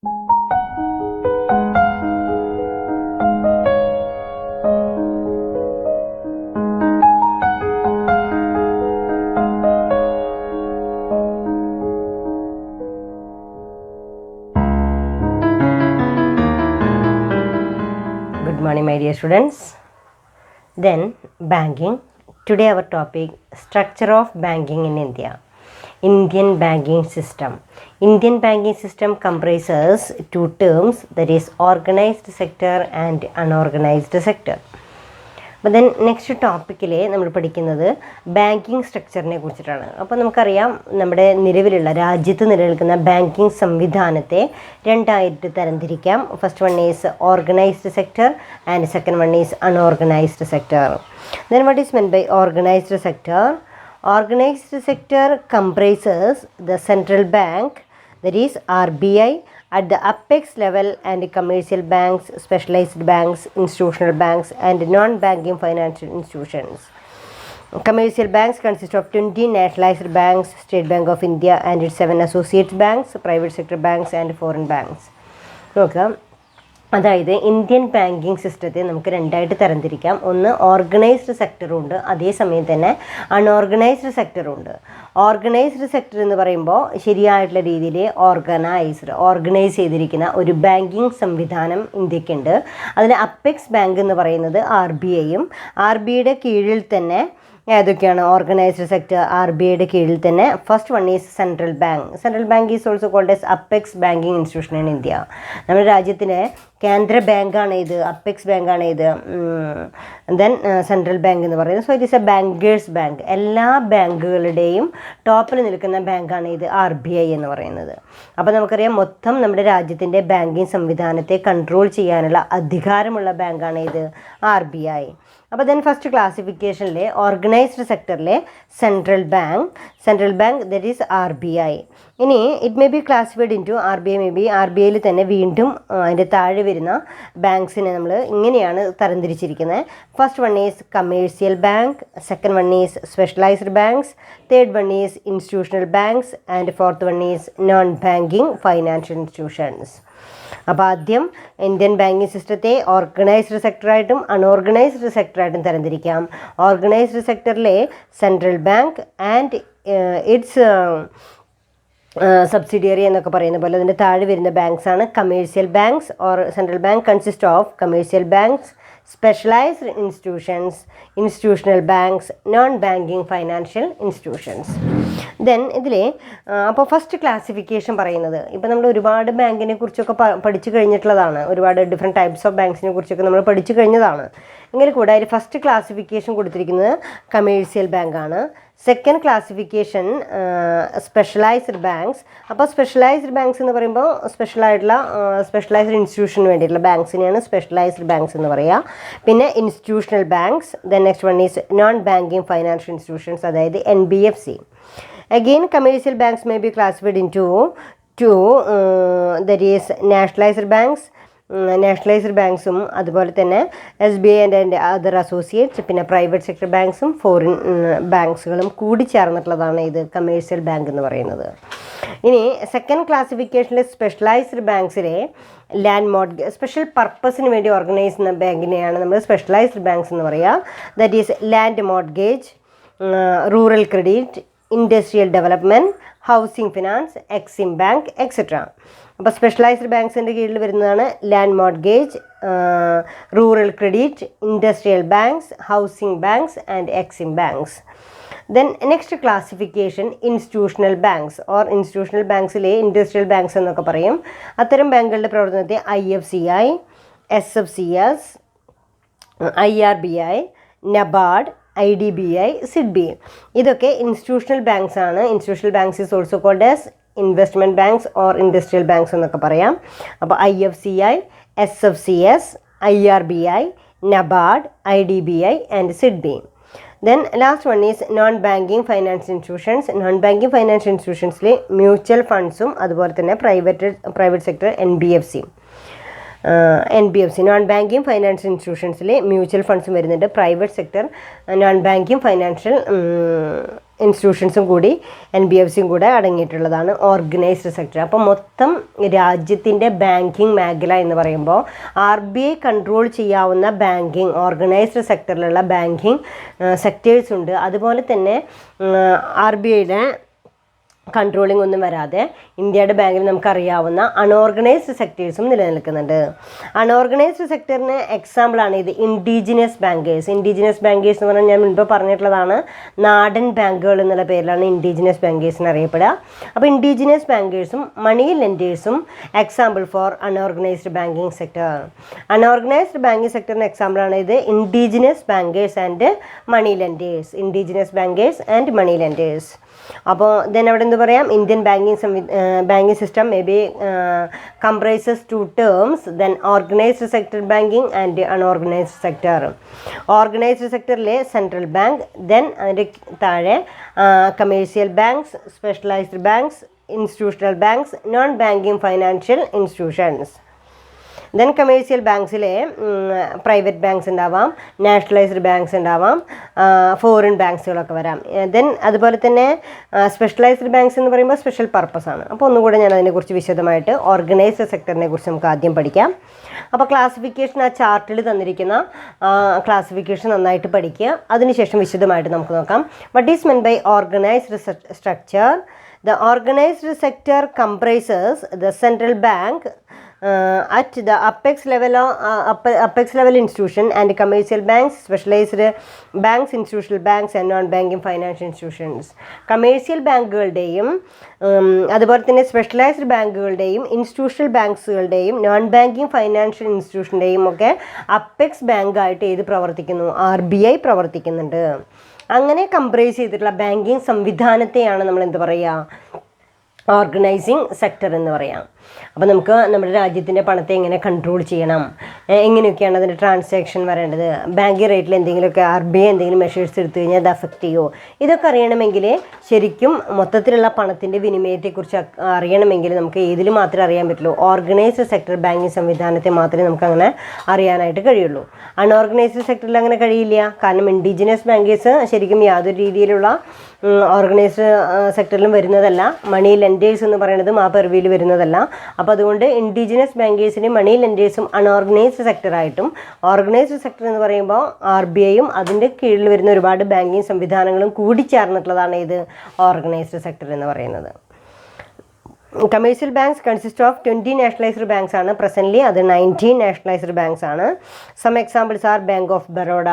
Good morning, my dear students. Then banking. Today our topic, structure of banking in India. Indian banking system. Indian banking system comprises two terms, that is organized sector and unorganized sector. അപ്പോൾ then next ടോപ്പിക്കിൽ നമ്മൾ പഠിക്കുന്നത് banking സ്ട്രക്ചറിനെ കുറിച്ചിട്ടാണ്. അപ്പോൾ നമുക്കറിയാം, നമ്മുടെ രാജ്യത്ത് നിലനിൽക്കുന്ന ബാങ്കിങ് സംവിധാനത്തെ രണ്ടായിട്ട് തരംതിരിക്കാം. First one is organised sector and second one is unorganised sector. Then what is meant by organised sector? Organized sector comprises the central bank, that is RBI, at the apex level, and commercial banks, specialized banks, institutional banks, and non-banking financial institutions. Commercial banks consist of 20 nationalized banks, State Bank of India and its 7 associate banks, private sector banks, and foreign banks. Okay. അതായത് Indian banking സിസ്റ്റത്തെ നമുക്ക് രണ്ടായിട്ട് തരംതിരിക്കാം. ഒന്ന് organised സെക്ടറുണ്ട്, അതേസമയം തന്നെ unorganised സെക്ടറുണ്ട്. Organised sector എന്ന് പറയുമ്പോൾ ശരിയായിട്ടുള്ള രീതിയിൽ ഓർഗനൈസ് ചെയ്തിരിക്കുന്ന ഒരു ബാങ്കിങ് സംവിധാനം ഇന്ത്യക്കുണ്ട്. അതിന് അപ്പെക്സ് ബാങ്ക് എന്ന് പറയുന്നത് RBIയും, RBIയുടെ കീഴിൽ തന്നെ ഏതൊക്കെയാണ് ഓർഗനൈസ്ഡ് സെക്ടർ? RBIയുടെ കീഴിൽ തന്നെ first one is central bank. Central bank is also called as apex banking institution in India. നമ്മുടെ രാജ്യത്തിലെ കേന്ദ്ര ബാങ്കാണ് ഇത്, അപ്പെക്സ് ബാങ്കാണ് ഇത്. ദെൻ സെൻട്രൽ ബാങ്ക് എന്ന് പറയുന്നത്. So it is A bankers bank. എല്ലാ ബാങ്കുകളുടെയും ടോപ്പിൽ നിൽക്കുന്ന ബാങ്കാണ് ഇത് RBI എന്ന് പറയുന്നത്. അപ്പോൾ നമുക്കറിയാം, മൊത്തം നമ്മുടെ രാജ്യത്തിൻ്റെ ബാങ്കിങ് സംവിധാനത്തെ കൺട്രോൾ ചെയ്യാനുള്ള അധികാരമുള്ള ബാങ്കാണ് ഇത് RBI. അപ്പോൾ ദെൻ ഫസ്റ്റ് ക്ലാസിഫിക്കേഷനിലെ ഓർഗനൈസ്ഡ് സെക്ടറിലെ central bank that is RBI. ഇനി it may be classified into RBIയിൽ തന്നെ വീണ്ടും അതിൻ്റെ താഴെ വരുന്ന ബാങ്ക്സിനെ നമ്മൾ ഇങ്ങനെയാണ് തരംതിരിച്ചിരിക്കുന്നത്. First one is commercial bank, second one is specialised banks, third one is institutional banks, and fourth one is non banking financial institutions. അപ്പോൾ ആദ്യം ഇന്ത്യൻ ബാങ്കിങ് സിസ്റ്റത്തെ ഓർഗനൈസ്ഡ് സെക്ടറായിട്ടും അൺഓർഗനൈസ്ഡ് സെക്ടറായിട്ടും തരംതിരിക്കാം. ഓർഗനൈസ്ഡ് സെക്ടറിലെ central bank and it's subsidiary എന്നൊക്കെ പറയുന്ന പോലെ അതിൻ്റെ താഴെ വരുന്ന ബാങ്ക്സാണ് commercial banks. Or central bank consist of commercial banks, specialised institutions, institutional banks, non banking financial institutions. Then ഇതിൽ അപ്പോൾ ഫസ്റ്റ് ക്ലാസിഫിക്കേഷൻ പറയുന്നത്, ഇപ്പോൾ നമ്മൾ ഒരുപാട് ബാങ്കിനെ കുറിച്ചൊക്കെ പഠിച്ചു കഴിഞ്ഞിട്ടുള്ളതാണ്, ഒരുപാട് ഡിഫറെൻറ്റ് ടൈപ്സ് ഓഫ് ബാങ്ക്സിനെ കുറിച്ചൊക്കെ നമ്മൾ പഠിച്ചു കഴിഞ്ഞതാണ്. എങ്കിൽ കൂടെ അതിൽ ഫസ്റ്റ് ക്ലാസിഫിക്കേഷൻ കൊടുത്തിരിക്കുന്നത് കമേഴ്ഷ്യൽ ബാങ്കാണ്. Second classification specialised banks. അപ്പോൾ സ്പെഷ്യലൈസ്ഡ് ബാങ്ക്സ് എന്ന് പറയുമ്പോൾ സ്പെഷ്യലൈസ്ഡ് ഇൻസ്റ്റിറ്റ്യൂഷന് വേണ്ടിയിട്ടുള്ള ബാങ്ക്സിനെയാണ് സ്പെഷ്യലൈസ്ഡ് ബാങ്ക്സ് എന്ന് പറയുക. പിന്നെ institutional banks. Then next one is non banking financial institutions, അതായത് NBFC. Again, commercial banks may be classified into two, that is nationalized banks. Nationalised ബാങ്ക്സും അതുപോലെ തന്നെ SBI ആൻഡ് അതർ അസോസിയേറ്റ്സ്, പിന്നെ private sector ബാങ്ക്സും foreign ബാങ്ക്സുകളും കൂടി ചേർന്നിട്ടുള്ളതാണ് ഇത് കമേഴ്ഷ്യൽ ബാങ്ക് എന്ന് പറയുന്നത്. ഇനി സെക്കൻഡ് ക്ലാസിഫിക്കേഷനിലെ സ്പെഷ്യലൈസ്ഡ് ബാങ്ക്സിലെ ലാൻഡ് മോർഗേജ്, സ്പെഷ്യൽ പർപ്പസിന് വേണ്ടി ഓർഗനൈസ് ചെയ്യുന്ന ബാങ്കിനെയാണ് നമ്മൾ സ്പെഷ്യലൈസ്ഡ് ബാങ്ക്സ് എന്ന് പറയുക. That is land mortgage, rural credit, industrial development, housing finance, EXIM bank, etcetera. അപ്പോൾ സ്പെഷ്യലൈസ്ഡ് ബാങ്ക്സിൻ്റെ കീഴിൽ വരുന്നതാണ് land mortgage, rural credit, industrial banks, housing banks and EXIM banks. Then next classification institutional banks or institutional ബാങ്ക്സിലെ industrial banks എന്നൊക്കെ പറയും. അത്തരം ബാങ്കുകളുടെ പ്രവർത്തനത്തെ IFCI, SFCS, IRBI, NABARD, IDBI, SIDBI. ഇതൊക്കെ ഇൻസ്റ്റിറ്റ്യൂഷണൽ ബാങ്ക്സ് ആണ്. Institutional banks is also called as investment banks or industrial banks എന്നൊക്കെ പറയാം. അപ്പോൾ IFCI, SFCS, IRBI, NABARD, IDBI and SIDBI. Then last one is non-banking financial institutions. Non-banking financial institutionsലെ mutual ഫണ്ട്സും അതുപോലെ തന്നെ private sector NBFC. NBFC, non banking financial ഇൻസ്റ്റിറ്റ്യൂഷൻസിൽ mutual ഫണ്ട്സും വരുന്നുണ്ട്. Private sector non banking financial ഇൻസ്റ്റിറ്റ്യൂഷൻസും കൂടി NBFCയും കൂടെ അടങ്ങിയിട്ടുള്ളതാണ് ഓർഗനൈസ്ഡ് സെക്ടർ. അപ്പോൾ മൊത്തം രാജ്യത്തിൻ്റെ ബാങ്കിങ് മേഖല എന്ന് പറയുമ്പോൾ RBI കൺട്രോൾ ചെയ്യാവുന്ന ബാങ്കിങ് ഓർഗനൈസ്ഡ് സെക്ടറിലുള്ള ബാങ്കിങ് സെക്ടേഴ്സ് ഉണ്ട്. അതുപോലെ തന്നെ RBIയുടെ കൺട്രോളിംഗ് ഒന്നും വരാതെ ഇന്ത്യയുടെ ബാങ്കിൽ നമുക്കറിയാവുന്ന അൺഓർഗനൈസ്ഡ് സെക്ടേഴ്സും നിലനിൽക്കുന്നുണ്ട്. അൺഓർഗനൈസ്ഡ് സെക്ടറിന് എക്സാമ്പിളാണ് ഇത് ഇൻഡിജിനസ് ബാങ്കേഴ്സ്. ഇൻഡിജിനസ് ബാങ്കേഴ്സ് എന്ന് പറഞ്ഞാൽ ഞാൻ മുൻപ് പറഞ്ഞിട്ടുള്ളതാണ്, നാടൻ ബാങ്കുകൾ എന്നുള്ള പേരിലാണ് ഇൻഡിജിനസ് ബാങ്കേഴ്സിന് അറിയപ്പെടുക. അപ്പോൾ ഇൻഡിജിനസ് ബാങ്കേഴ്സും മണി ലെൻഡേഴ്സും example for unorganised banking sector. Unorganised banking സെക്ടറിന് എക്സാമ്പിളാണ് ഇത് indigenous bankers and money lenders. Indigenous bankers and money lenders. അപ്പോൾ ദെൻ അവിടെ എന്ത് പറയാം, Indian banking system may be comprises two terms, then organised sector banking and unorganised sector. Organised സെക്ടറിലെ central bank, then അതിൻ്റെ താഴെ commercial banks, specialised banks, institutional banks, non banking financial institutions. Then commercial ബാങ്ക്സിലെ private banks ഉണ്ടാവാം, nationalised banks ഉണ്ടാവാം, foreign ബാങ്ക്സുകളൊക്കെ വരാം. Then അതുപോലെ തന്നെ specialised banks എന്ന് പറയുമ്പോൾ സ്പെഷ്യൽ പർപ്പസ് ആണ്. അപ്പോൾ ഒന്നുകൂടെ ഞാൻ അതിനെക്കുറിച്ച് വിശദമായിട്ട് ഓർഗനൈസ്ഡ് സെക്ടറിനെ കുറിച്ച് നമുക്ക് ആദ്യം പഠിക്കാം. അപ്പോൾ ക്ലാസിഫിക്കേഷൻ ആ ചാർട്ടിൽ തന്നിരിക്കുന്ന ക്ലാസിഫിക്കേഷൻ നന്നായിട്ട് പഠിക്കുക. അതിനുശേഷം വിശദമായിട്ട് നമുക്ക് നോക്കാം. What is meant by organised structure? The organized sector comprises the central bank at the apex level institution and commercial banks, specialized banks, institutional banks and non-banking financial institutions. Commercial ബാങ്കുകളുടെയും അതുപോലെ തന്നെ specialised ബാങ്കുകളുടെയും institutional ബാങ്ക്സുകളുടെയും non banking financial ഇൻസ്റ്റിറ്റ്യൂഷൻ്റെയും ഒക്കെ apex ബാങ്കായിട്ട് ഏത് പ്രവർത്തിക്കുന്നു? RBI പ്രവർത്തിക്കുന്നുണ്ട്. അങ്ങനെ കംപ്രൈസ് ചെയ്തിട്ടുള്ള ബാങ്കിങ് സംവിധാനത്തെയാണ് നമ്മൾ എന്ത് പറയുക? ഓർഗനൈസിങ് സെക്ടർ എന്ന് പറയാം. അപ്പോൾ നമുക്ക് നമ്മുടെ രാജ്യത്തിൻ്റെ പണത്തെ എങ്ങനെ കൺട്രോൾ ചെയ്യണം, എങ്ങനെയൊക്കെയാണ് അതിൻ്റെ ട്രാൻസാക്ഷൻ വരേണ്ടത്, ബാങ്കിങ് റേറ്റിൽ എന്തെങ്കിലുമൊക്കെ RBI എന്തെങ്കിലും മെഷേഴ്സ് എടുത്തു കഴിഞ്ഞാൽ അത് അഫക്റ്റ് ചെയ്യുമോ, ഇതൊക്കെ അറിയണമെങ്കിൽ ശരിക്കും മൊത്തത്തിലുള്ള പണത്തിൻ്റെ വിനിമയത്തെക്കുറിച്ച് അറിയണമെങ്കിൽ നമുക്ക് ഏതിൽ മാത്രമേ അറിയാൻ പറ്റുള്ളൂ? ഓർഗനൈസ്ഡ് സെക്ടർ ബാങ്കിങ് സംവിധാനത്തെ മാത്രമേ നമുക്കങ്ങനെ അറിയാനായിട്ട് കഴിയുള്ളൂ. അൺഓർഗനൈസ്ഡ് സെക്ടറിൽ അങ്ങനെ കഴിയില്ല. കാരണം ഇൻഡിജിനസ് ബാങ്കേഴ്സ് ശരിക്കും യാതൊരു രീതിയിലുള്ള ഓർഗനൈസ്ഡ് സെക്ടറിലും വരുന്നതല്ല. മണി ലെൻഡേഴ്സ് എന്ന് പറയുന്നതും ആ പെർവിയിൽ വരുന്നതല്ല. അപ്പോൾ അതുകൊണ്ട് ഇൻഡിജിനസ് ബാങ്കേഴ്സിനും മണി ലെൻഡേഴ്സും അൺഓർഗനൈസ്ഡ് സെക്ടറായിട്ടും, ഓർഗനൈസ്ഡ് സെക്ടർ എന്ന് പറയുമ്പോൾ RBIയും അതിൻ്റെ കീഴിൽ വരുന്ന ഒരുപാട് ബാങ്കിങ് സംവിധാനങ്ങളും കൂടി ചേർന്നിട്ടുള്ളതാണ് ഇത് ഓർഗനൈസ്ഡ് സെക്ടർ എന്ന് പറയുന്നത്. Commercial banks consist of 20 nationalised banks ആണ്. പ്രസൻ്റ്ലി അത് 19 നാഷണലൈസ്ഡ് ബാങ്ക്സ് ആണ്. Some examples are bank of Baroda,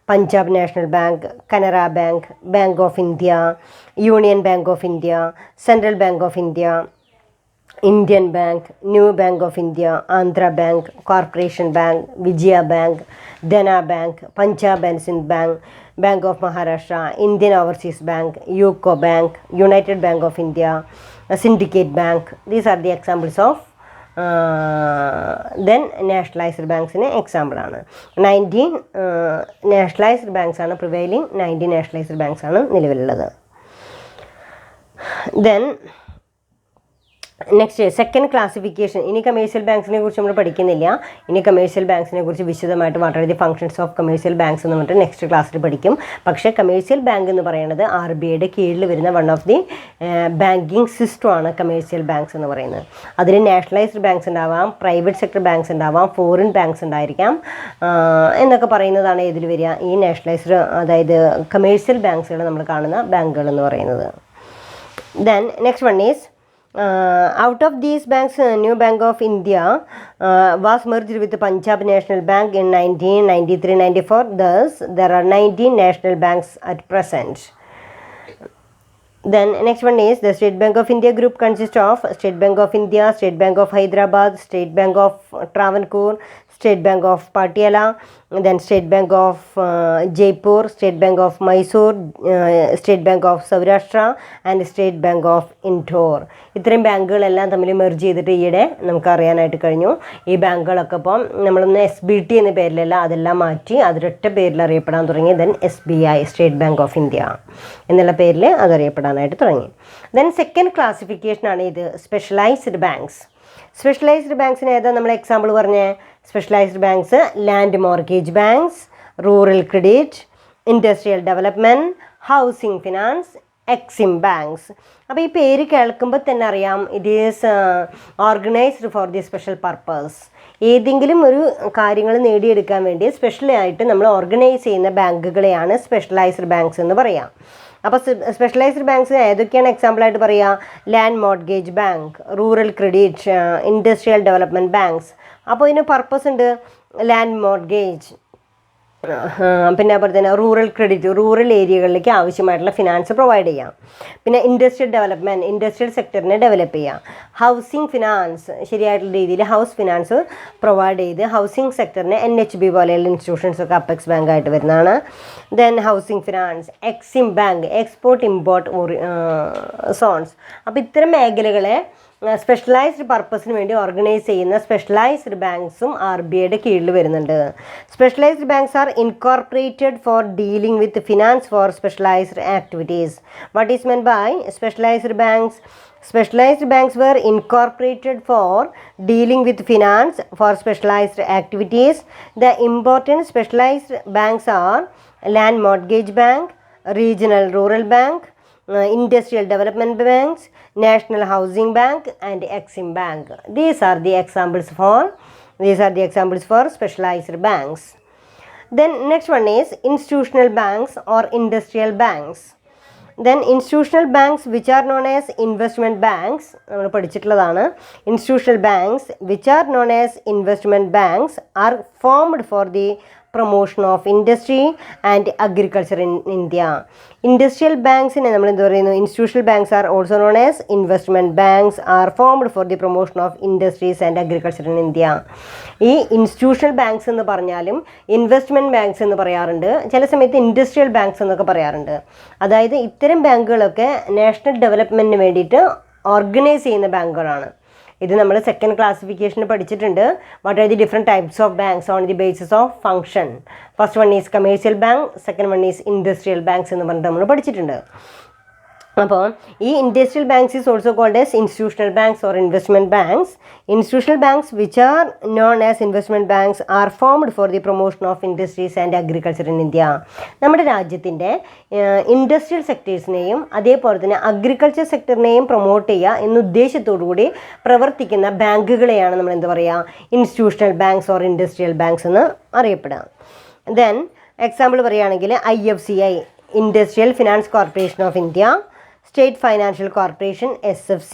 Punjab national bank, Canara bank, bank of India, union bank of India, central bank of India, Indian bank, new bank of India, Andhra bank, corporation bank, Vijaya bank, Dena bank, Punjab and Sind bank, bank of Maharashtra, Indian overseas bank, UCO bank, united bank of India, syndicate bank. These are the examples of then nationalised ബാങ്ക്സിന് example ആണ്. 19 nationalised banks ആണ് prevailing, 19 nationalised banks ആണ് നിലവിലുള്ളത്. Then next second classification. ഇനി commercial ബാങ്ക്സിനെ കുറിച്ച് നമ്മൾ പഠിക്കുന്നില്ല. ഇനി കമേഴ്ഷ്യൽ ബാങ്ക്സിനെ കുറിച്ച് വിശദമായിട്ട് what are the functions of commercial banks എന്ന് പറഞ്ഞിട്ട് നെക്സ്റ്റ് ക്ലാസ്സിൽ പഠിക്കും. പക്ഷേ കമേഴ്ഷ്യൽ ബാങ്ക് എന്ന് പറയുന്നത് RBIയുടെ കീഴിൽ വരുന്ന വൺ ഓഫ് ദി ബാങ്കിങ് സിസ്റ്റമാണ് കമേഴ്ഷ്യൽ ബാങ്ക്സ് എന്ന് പറയുന്നത്. അതിൽ നാഷണലൈസ്ഡ് ബാങ്ക്സ് ഉണ്ടാവാം, പ്രൈവറ്റ് സെക്ടർ ബാങ്ക്സ് ഉണ്ടാവാം, ഫോറിൻ ബാങ്ക്സ് ഉണ്ടായിരിക്കാം എന്നൊക്കെ പറയുന്നതാണ് ഇതിൽ വരിക. ഈ നാഷണലൈസ്ഡ് അതായത് കമേഴ്ഷ്യൽ ബാങ്ക്സുകൾ നമ്മൾ കാണുന്ന ബാങ്കുകൾ എന്ന് പറയുന്നത്. Then next one is out of these banks, New Bank of India was merged with the Punjab National Bank in 1993-94. Thus, there are 19 national banks at present. Then next one is the State Bank of India group consists of State Bank of India, State Bank of Hyderabad, State Bank of Travancore, State Bank of Patiala, then State Bank of Jaipur, State Bank of Mysore, State Bank of Saurashtra and State Bank of Indore. ഇത്രയും ബാങ്കുകളെല്ലാം തമ്മിൽ merge ചെയ്തിട്ട് ഈയിടെ നമുക്ക് അറിയാനായിട്ട് കഴിഞ്ഞു. ഈ ബാങ്കുകളൊക്കെ ഇപ്പം നമ്മളൊന്ന് SBT എന്ന പേരിലല്ല, അതെല്ലാം മാറ്റി അതൊരൊറ്റ പേരിൽ അറിയപ്പെടാൻ തുടങ്ങി. Then SBI, state bank of India എന്നുള്ള പേരിൽ അതറിയപ്പെടാനായിട്ട് തുടങ്ങി. ദെൻ സെക്കൻഡ് ക്ലാസിഫിക്കേഷനാണ് ഇത് സ്പെഷ്യലൈസ്ഡ് ബാങ്ക്സ്. സ്പെഷ്യലൈസ്ഡ് ബാങ്ക്സിന് ഏതാ നമ്മൾ എക്സാമ്പിൾ പറഞ്ഞേ? Specialised banks land mortgage banks, rural credit, industrial development, housing finance, Exim banks. അപ്പോൾ ഈ പേര് കേൾക്കുമ്പോൾ തന്നെ അറിയാം it is organised for the special purpose. ഏതെങ്കിലും ഒരു കാര്യങ്ങൾ നേടിയെടുക്കാൻ വേണ്ടി സ്പെഷ്യലായിട്ട് നമ്മൾ ഓർഗനൈസ് ചെയ്യുന്ന ബാങ്കുകളെയാണ് സ്പെഷ്യലൈസ്ഡ് ബാങ്ക്സ് എന്ന് പറയാം. അപ്പോൾ സ്പെഷ്യലൈസ്ഡ് ബാങ്ക്സ് ഏതൊക്കെയാണ് എക്സാമ്പിളായിട്ട് പറയുക? Land mortgage bank, rural credit, industrial development banks. അപ്പോൾ ഇതിന് പർപ്പസ് ഉണ്ട്. ലാൻഡ് മോർഗേജ്, പിന്നെ അതുപോലെ തന്നെ റൂറൽ ക്രെഡിറ്റ്, റൂറൽ ഏരിയകളിലേക്ക് ആവശ്യമായിട്ടുള്ള ഫിനാൻസ് പ്രൊവൈഡ് ചെയ്യാം. പിന്നെ ഇൻഡസ്ട്രിയൽ ഡെവലപ്മെൻറ്റ്, ഇൻഡസ്ട്രിയൽ സെക്ടറിനെ ഡെവലപ്പ് ചെയ്യാം. ഹൗസിംഗ് ഫിനാൻസ്, ശരിയായിട്ടുള്ള രീതിയിൽ ഹൗസ് ഫിനാൻസ് പ്രൊവൈഡ് ചെയ്ത് ഹൗസിംഗ് സെക്ടറിനെ NHB പോലെയുള്ള ഇൻസ്റ്റിറ്റ്യൂഷൻസ് ഒക്കെ അപ്പെക്സ് ബാങ്ക് ആയിട്ട് വരുന്നതാണ്. Then housing finance, EXIM bank, export import zones. അപ്പോൾ ഇത്തരം മേഖലകളെ സ്പെഷ്യലൈസ്ഡ് പർപ്പസിന് വേണ്ടി ഓർഗനൈസ് ചെയ്യുന്ന സ്പെഷ്യലൈസ്ഡ് ബാങ്ക്സും RBIയുടെ കീഴിൽ വരുന്നുണ്ട്. Specialised banks are incorporated for dealing with finance for specialised activities. What is meant by specialised banks? Specialized banks were incorporated for dealing with finance for specialized activities. The important specialized banks are Land Mortgage Bank, Regional Rural Bank, Industrial Development Banks, National Housing Bank, and Exim Bank. These are the examples for specialized banks. Then next one is institutional banks or industrial banks. Then institutional banks which are known as investment banks, നമ്മൾ പഠിച്ചിട്ടുള്ളതാണ്. Institutional banks which are known as investment banks are formed for the promotion of industry and agriculture in India. Industrial banksനെ നമ്മൾ എന്ത് പറയുന്നു? Institutional banks are also known as investment banks are formed for the promotion of industries and agriculture in India. ഈ institutional banks എന്ന് പറഞ്ഞാലും investment banks എന്ന് പറയാറുണ്ട്, ചില സമയത്ത് ഇൻഡസ്ട്രിയൽ ബാങ്ക്സ് എന്നൊക്കെ പറയാറുണ്ട്. അതായത് ഇത്തരം ബാങ്കുകളൊക്കെ നാഷണൽ ഡെവലപ്മെൻറ്റിന് വേണ്ടിയിട്ട് ഓർഗനൈസ് ചെയ്യുന്ന ബാങ്കുകളാണ്. ഇത് നമ്മൾ സെക്കൻഡ് ക്ലാസിഫിക്കേഷനിൽ പഠിച്ചിട്ടുണ്ട്. What are the different types of banks on the basis of function. First one is commercial bank, second one is industrial banks എന്ന് പറഞ്ഞിട്ട് നമ്മൾ പഠിച്ചിട്ടുണ്ട്. അപ്പോൾ ഈ industrial banks is also called as institutional banks or investment banks. Institutional banks which are known as investment banks are formed for the promotion of industries and agriculture in India. നമ്മുടെ രാജ്യത്തിൻ്റെ industrial സെക്ടേഴ്സിനെയും അതേപോലെ തന്നെ agriculture സെക്ടറിനെയും promote ചെയ്യുക എന്ന ഉദ്ദേശത്തോടു കൂടി പ്രവർത്തിക്കുന്ന ബാങ്കുകളെയാണ് നമ്മൾ എന്താ പറയുക? Institutional banks or industrial banks എന്ന് അറിയപ്പെടുക. ദെൻ എക്സാമ്പിൾ പറയുകയാണെങ്കിൽ IFCI, industrial finance corporation of India, state financial corporation SFC,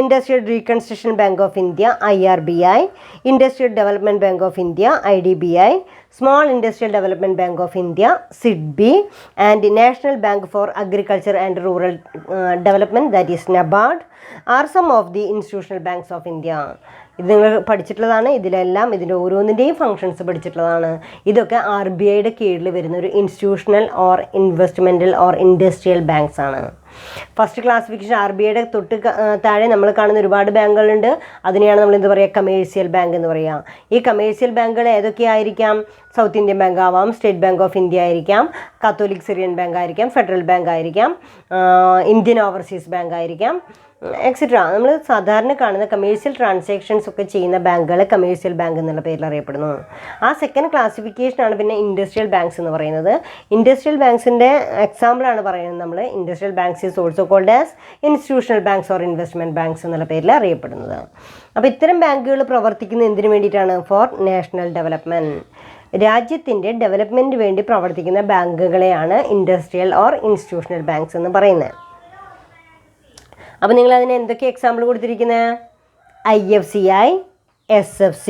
industrial reconstruction bank of India IRBI, industrial development bank of India IDBI, small industrial development bank of India SIDBI, and national bank for agriculture and rural development that is NABARD are some of the institutional banks of India. ഇത് നിങ്ങൾ പഠിച്ചിട്ടുള്ളതാണ്. ഇതിലെല്ലാം ഇതിൻ്റെ ഓരോന്നിൻ്റെയും functions പഠിച്ചിട്ടുള്ളതാണ്. ഇതൊക്കെ RBIയുടെ കീഴിൽ വരുന്ന ഒരു institutional or investmental or industrial banks ആണ്. ഫസ്റ്റ് ക്ലാസിഫിക്കേഷൻ RBIയുടെ തൊട്ട് താഴെ നമ്മൾ കാണുന്ന ഒരുപാട് ബാങ്കുകളുണ്ട്. അതിനെയാണ് നമ്മൾ എന്ത് പറയുക? കമേഴ്ഷ്യൽ ബാങ്ക് എന്ന് പറയുക. ഈ കമേഴ്ഷ്യൽ ബാങ്കുകൾ ഏതൊക്കെയായിരിക്കാം? സൗത്ത് ഇന്ത്യൻ ബാങ്ക് ആവാം, സ്റ്റേറ്റ് ബാങ്ക് ഓഫ് ഇന്ത്യ ആയിരിക്കാം, കാത്തോലിക് സിറിയൻ ബാങ്ക് ആയിരിക്കാം, ഫെഡറൽ ബാങ്ക് ആയിരിക്കാം, ഇന്ത്യൻ ഓവർസീസ് ബാങ്ക് ആയിരിക്കാം, എക്സെട്ര. നമ്മൾ സാധാരണ കാണുന്ന കമേഴ്ഷ്യൽ ട്രാൻസാക്ഷൻസ് ഒക്കെ ചെയ്യുന്ന ബാങ്കുകൾ കമേഴ്ഷ്യൽ ബാങ്ക് എന്നുള്ള പേരിൽ അറിയപ്പെടുന്നു. ആ സെക്കൻഡ് ക്ലാസിഫിക്കേഷനാണ് പിന്നെ ഇൻഡസ്ട്രിയൽ ബാങ്ക്സ് എന്ന് പറയുന്നത്. ഇൻഡസ്ട്രിയൽ ബാങ്ക്സിൻ്റെ എക്സാമ്പിളാണ് പറയുന്നത് നമ്മൾ. Industrial banks is also called as institutional banks or investment banks എന്നുള്ള പേരിൽ അറിയപ്പെടുന്നത്. അപ്പോൾ ഇത്തരം ബാങ്കുകൾ പ്രവർത്തിക്കുന്നത് എന്തിനു വേണ്ടിയിട്ടാണ്? For national development. രാജ്യത്തിൻ്റെ ഡെവലപ്മെൻറ്റിന് വേണ്ടി പ്രവർത്തിക്കുന്ന ബാങ്കുകളെയാണ് ഇൻഡസ്ട്രിയൽ ഓർ ഇൻസ്റ്റിറ്റ്യൂഷണൽ ബാങ്ക്സ് എന്ന് പറയുന്നത്. അപ്പോൾ നിങ്ങൾ അതിന് എന്തൊക്കെ എക്സാമ്പിൾ കൊടുത്തിരിക്കുന്നത്? IFCI, SFC,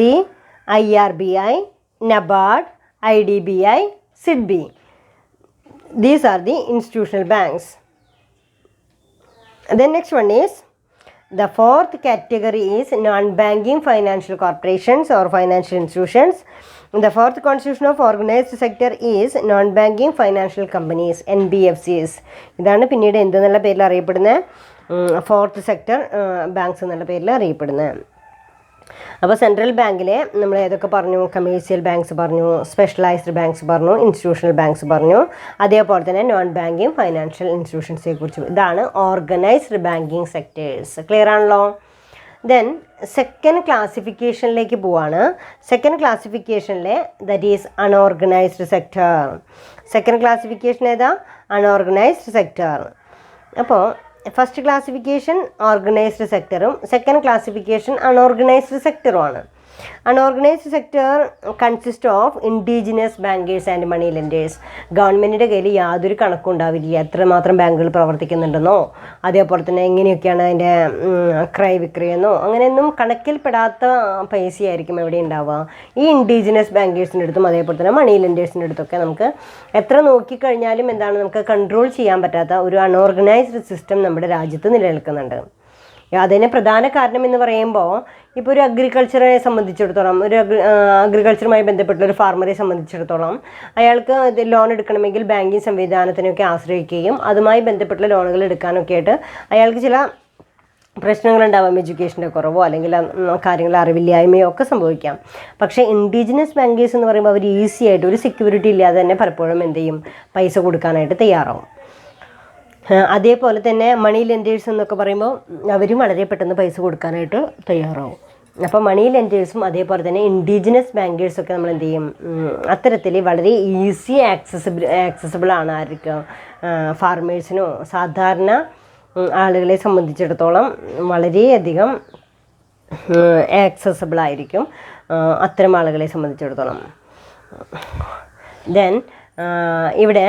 IRBI, NABARD, IDBI, SIDBI. These are the institutional banks. The next one is the fourth category is non-banking financial corporations or financial institutions. The fourth constitution of organized sector is non-banking financial companies, NBFCs. ഇതാണ് പിന്നീട് എന്തെന്നുള്ള പേരിൽ അറിയപ്പെടുന്നത്? Fourth sector banks എന്നുള്ള പേരിൽ അറിയപ്പെടുന്നത്. അപ്പോൾ central ബാങ്കിലെ നമ്മൾ ഏതൊക്കെ പറഞ്ഞു? കമേഴ്ഷ്യൽ ബാങ്ക്സ് പറഞ്ഞു, സ്പെഷ്യലൈസ്ഡ് ബാങ്ക്സ് പറഞ്ഞു, ഇൻസ്റ്റിറ്റ്യൂഷണൽ ബാങ്ക്സ് പറഞ്ഞു, അതേപോലെ തന്നെ നോൺ ബാങ്കിങ് ഫൈനാൻഷ്യൽ ഇൻസ്റ്റിറ്റ്യൂഷൻസിനെ കുറിച്ച്. ഇതാണ് ഓർഗനൈസ്ഡ് ബാങ്കിങ് സെക്ടേഴ്സ്. ക്ലിയർ ആണല്ലോ? ദെൻ സെക്കൻഡ് ക്ലാസിഫിക്കേഷനിലേക്ക് പോവാണ്. സെക്കൻഡ് ക്ലാസിഫിക്കേഷനിലെ that is unorganised sector. Second classification ഏതാ? Unorganised sector. അപ്പോൾ ഫസ്റ്റ് ക്ലാസിഫിക്കേഷൻ ഓർഗനൈസ്ഡ് സെക്ടറും സെക്കൻഡ് ക്ലാസിഫിക്കേഷൻ അൺഓർഗനൈസ്ഡ് സെക്ടറുമാണ്. Unorganised sector consist of indigenous bankers and money lenders. ഗവൺമെൻറ്റിൻ്റെ കയ്യിൽ യാതൊരു കണക്കും ഉണ്ടാവില്ല എത്രമാത്രം ബാങ്കുകൾ പ്രവർത്തിക്കുന്നുണ്ടെന്നോ അതേപോലെ തന്നെ എങ്ങനെയൊക്കെയാണ് അതിൻ്റെ ക്രയവിക്രയെന്നോ അങ്ങനെയൊന്നും കണക്കിൽപ്പെടാത്ത പൈസയായിരിക്കും എവിടെ ഉണ്ടാവുക. ഈ ഇൻഡിജിനസ് ബാങ്കേഴ്സിൻ്റെ അടുത്തും അതേപോലെ തന്നെ മണി ലെൻഡേഴ്സിൻ്റെ അടുത്തൊക്കെ നമുക്ക് എത്ര നോക്കിക്കഴിഞ്ഞാലും എന്താണ് നമുക്ക് കൺട്രോൾ ചെയ്യാൻ പറ്റാത്ത ഒരു അൺഓർഗനൈസ്ഡ് സിസ്റ്റം നമ്മുടെ രാജ്യത്ത് നിലനിൽക്കുന്നുണ്ട്. അതിന് പ്രധാന കാരണം എന്ന് പറയുമ്പോൾ ഇപ്പോൾ ഒരു അഗ്രികൾച്ചറെ സംബന്ധിച്ചിടത്തോളം അഗ്രികൾച്ചറുമായി ബന്ധപ്പെട്ട ഒരു ഫാർമറെ സംബന്ധിച്ചിടത്തോളം അയാൾക്ക് ലോൺ എടുക്കണമെങ്കിൽ ബാങ്കിങ് സംവിധാനത്തിനൊക്കെ ആശ്രയിക്കുകയും അതുമായി ബന്ധപ്പെട്ട ലോണുകൾ എടുക്കാനൊക്കെ ആയിട്ട് അയാൾക്ക് ചില പ്രശ്നങ്ങളുണ്ടാവാം. എഡ്യൂക്കേഷൻ്റെ കുറവോ അല്ലെങ്കിൽ കാര്യങ്ങൾ അറിവില്ലായ്മയോ ഒക്കെ സംഭവിക്കാം. പക്ഷേ ഇൻഡിജിനസ് ബാങ്കേഴ്സ് എന്ന് പറയുമ്പോൾ അവർ ഈസി ആയിട്ട് ഒരു സെക്യൂരിറ്റി ഇല്ലാതെ തന്നെ പലപ്പോഴും എന്ത് ചെയ്യും പൈസ കൊടുക്കാനായിട്ട് തയ്യാറാവും. അതേപോലെ തന്നെ മണി ലെൻഡേഴ്സ് എന്നൊക്കെ പറയുമ്പോൾ അവരും വളരെ പെട്ടെന്ന് പൈസ കൊടുക്കാനായിട്ട് തയ്യാറാവും. അപ്പോൾ മണി ലെൻഡേഴ്സും അതേപോലെ തന്നെ ഇൻഡിജിനസ് ബാങ്കേഴ്സൊക്കെ നമ്മൾ എന്ത് ചെയ്യും അത്തരത്തിൽ വളരെ ഈസി ആക്സസിബിളാണ് ആർക്ക് ഫാർമേഴ്സിനോ സാധാരണ ആളുകളെ സംബന്ധിച്ചിടത്തോളം വളരെയധികം ആക്സസിബിളായിരിക്കും അത്തരം ആളുകളെ സംബന്ധിച്ചിടത്തോളം. ദെൻ ഇവിടെ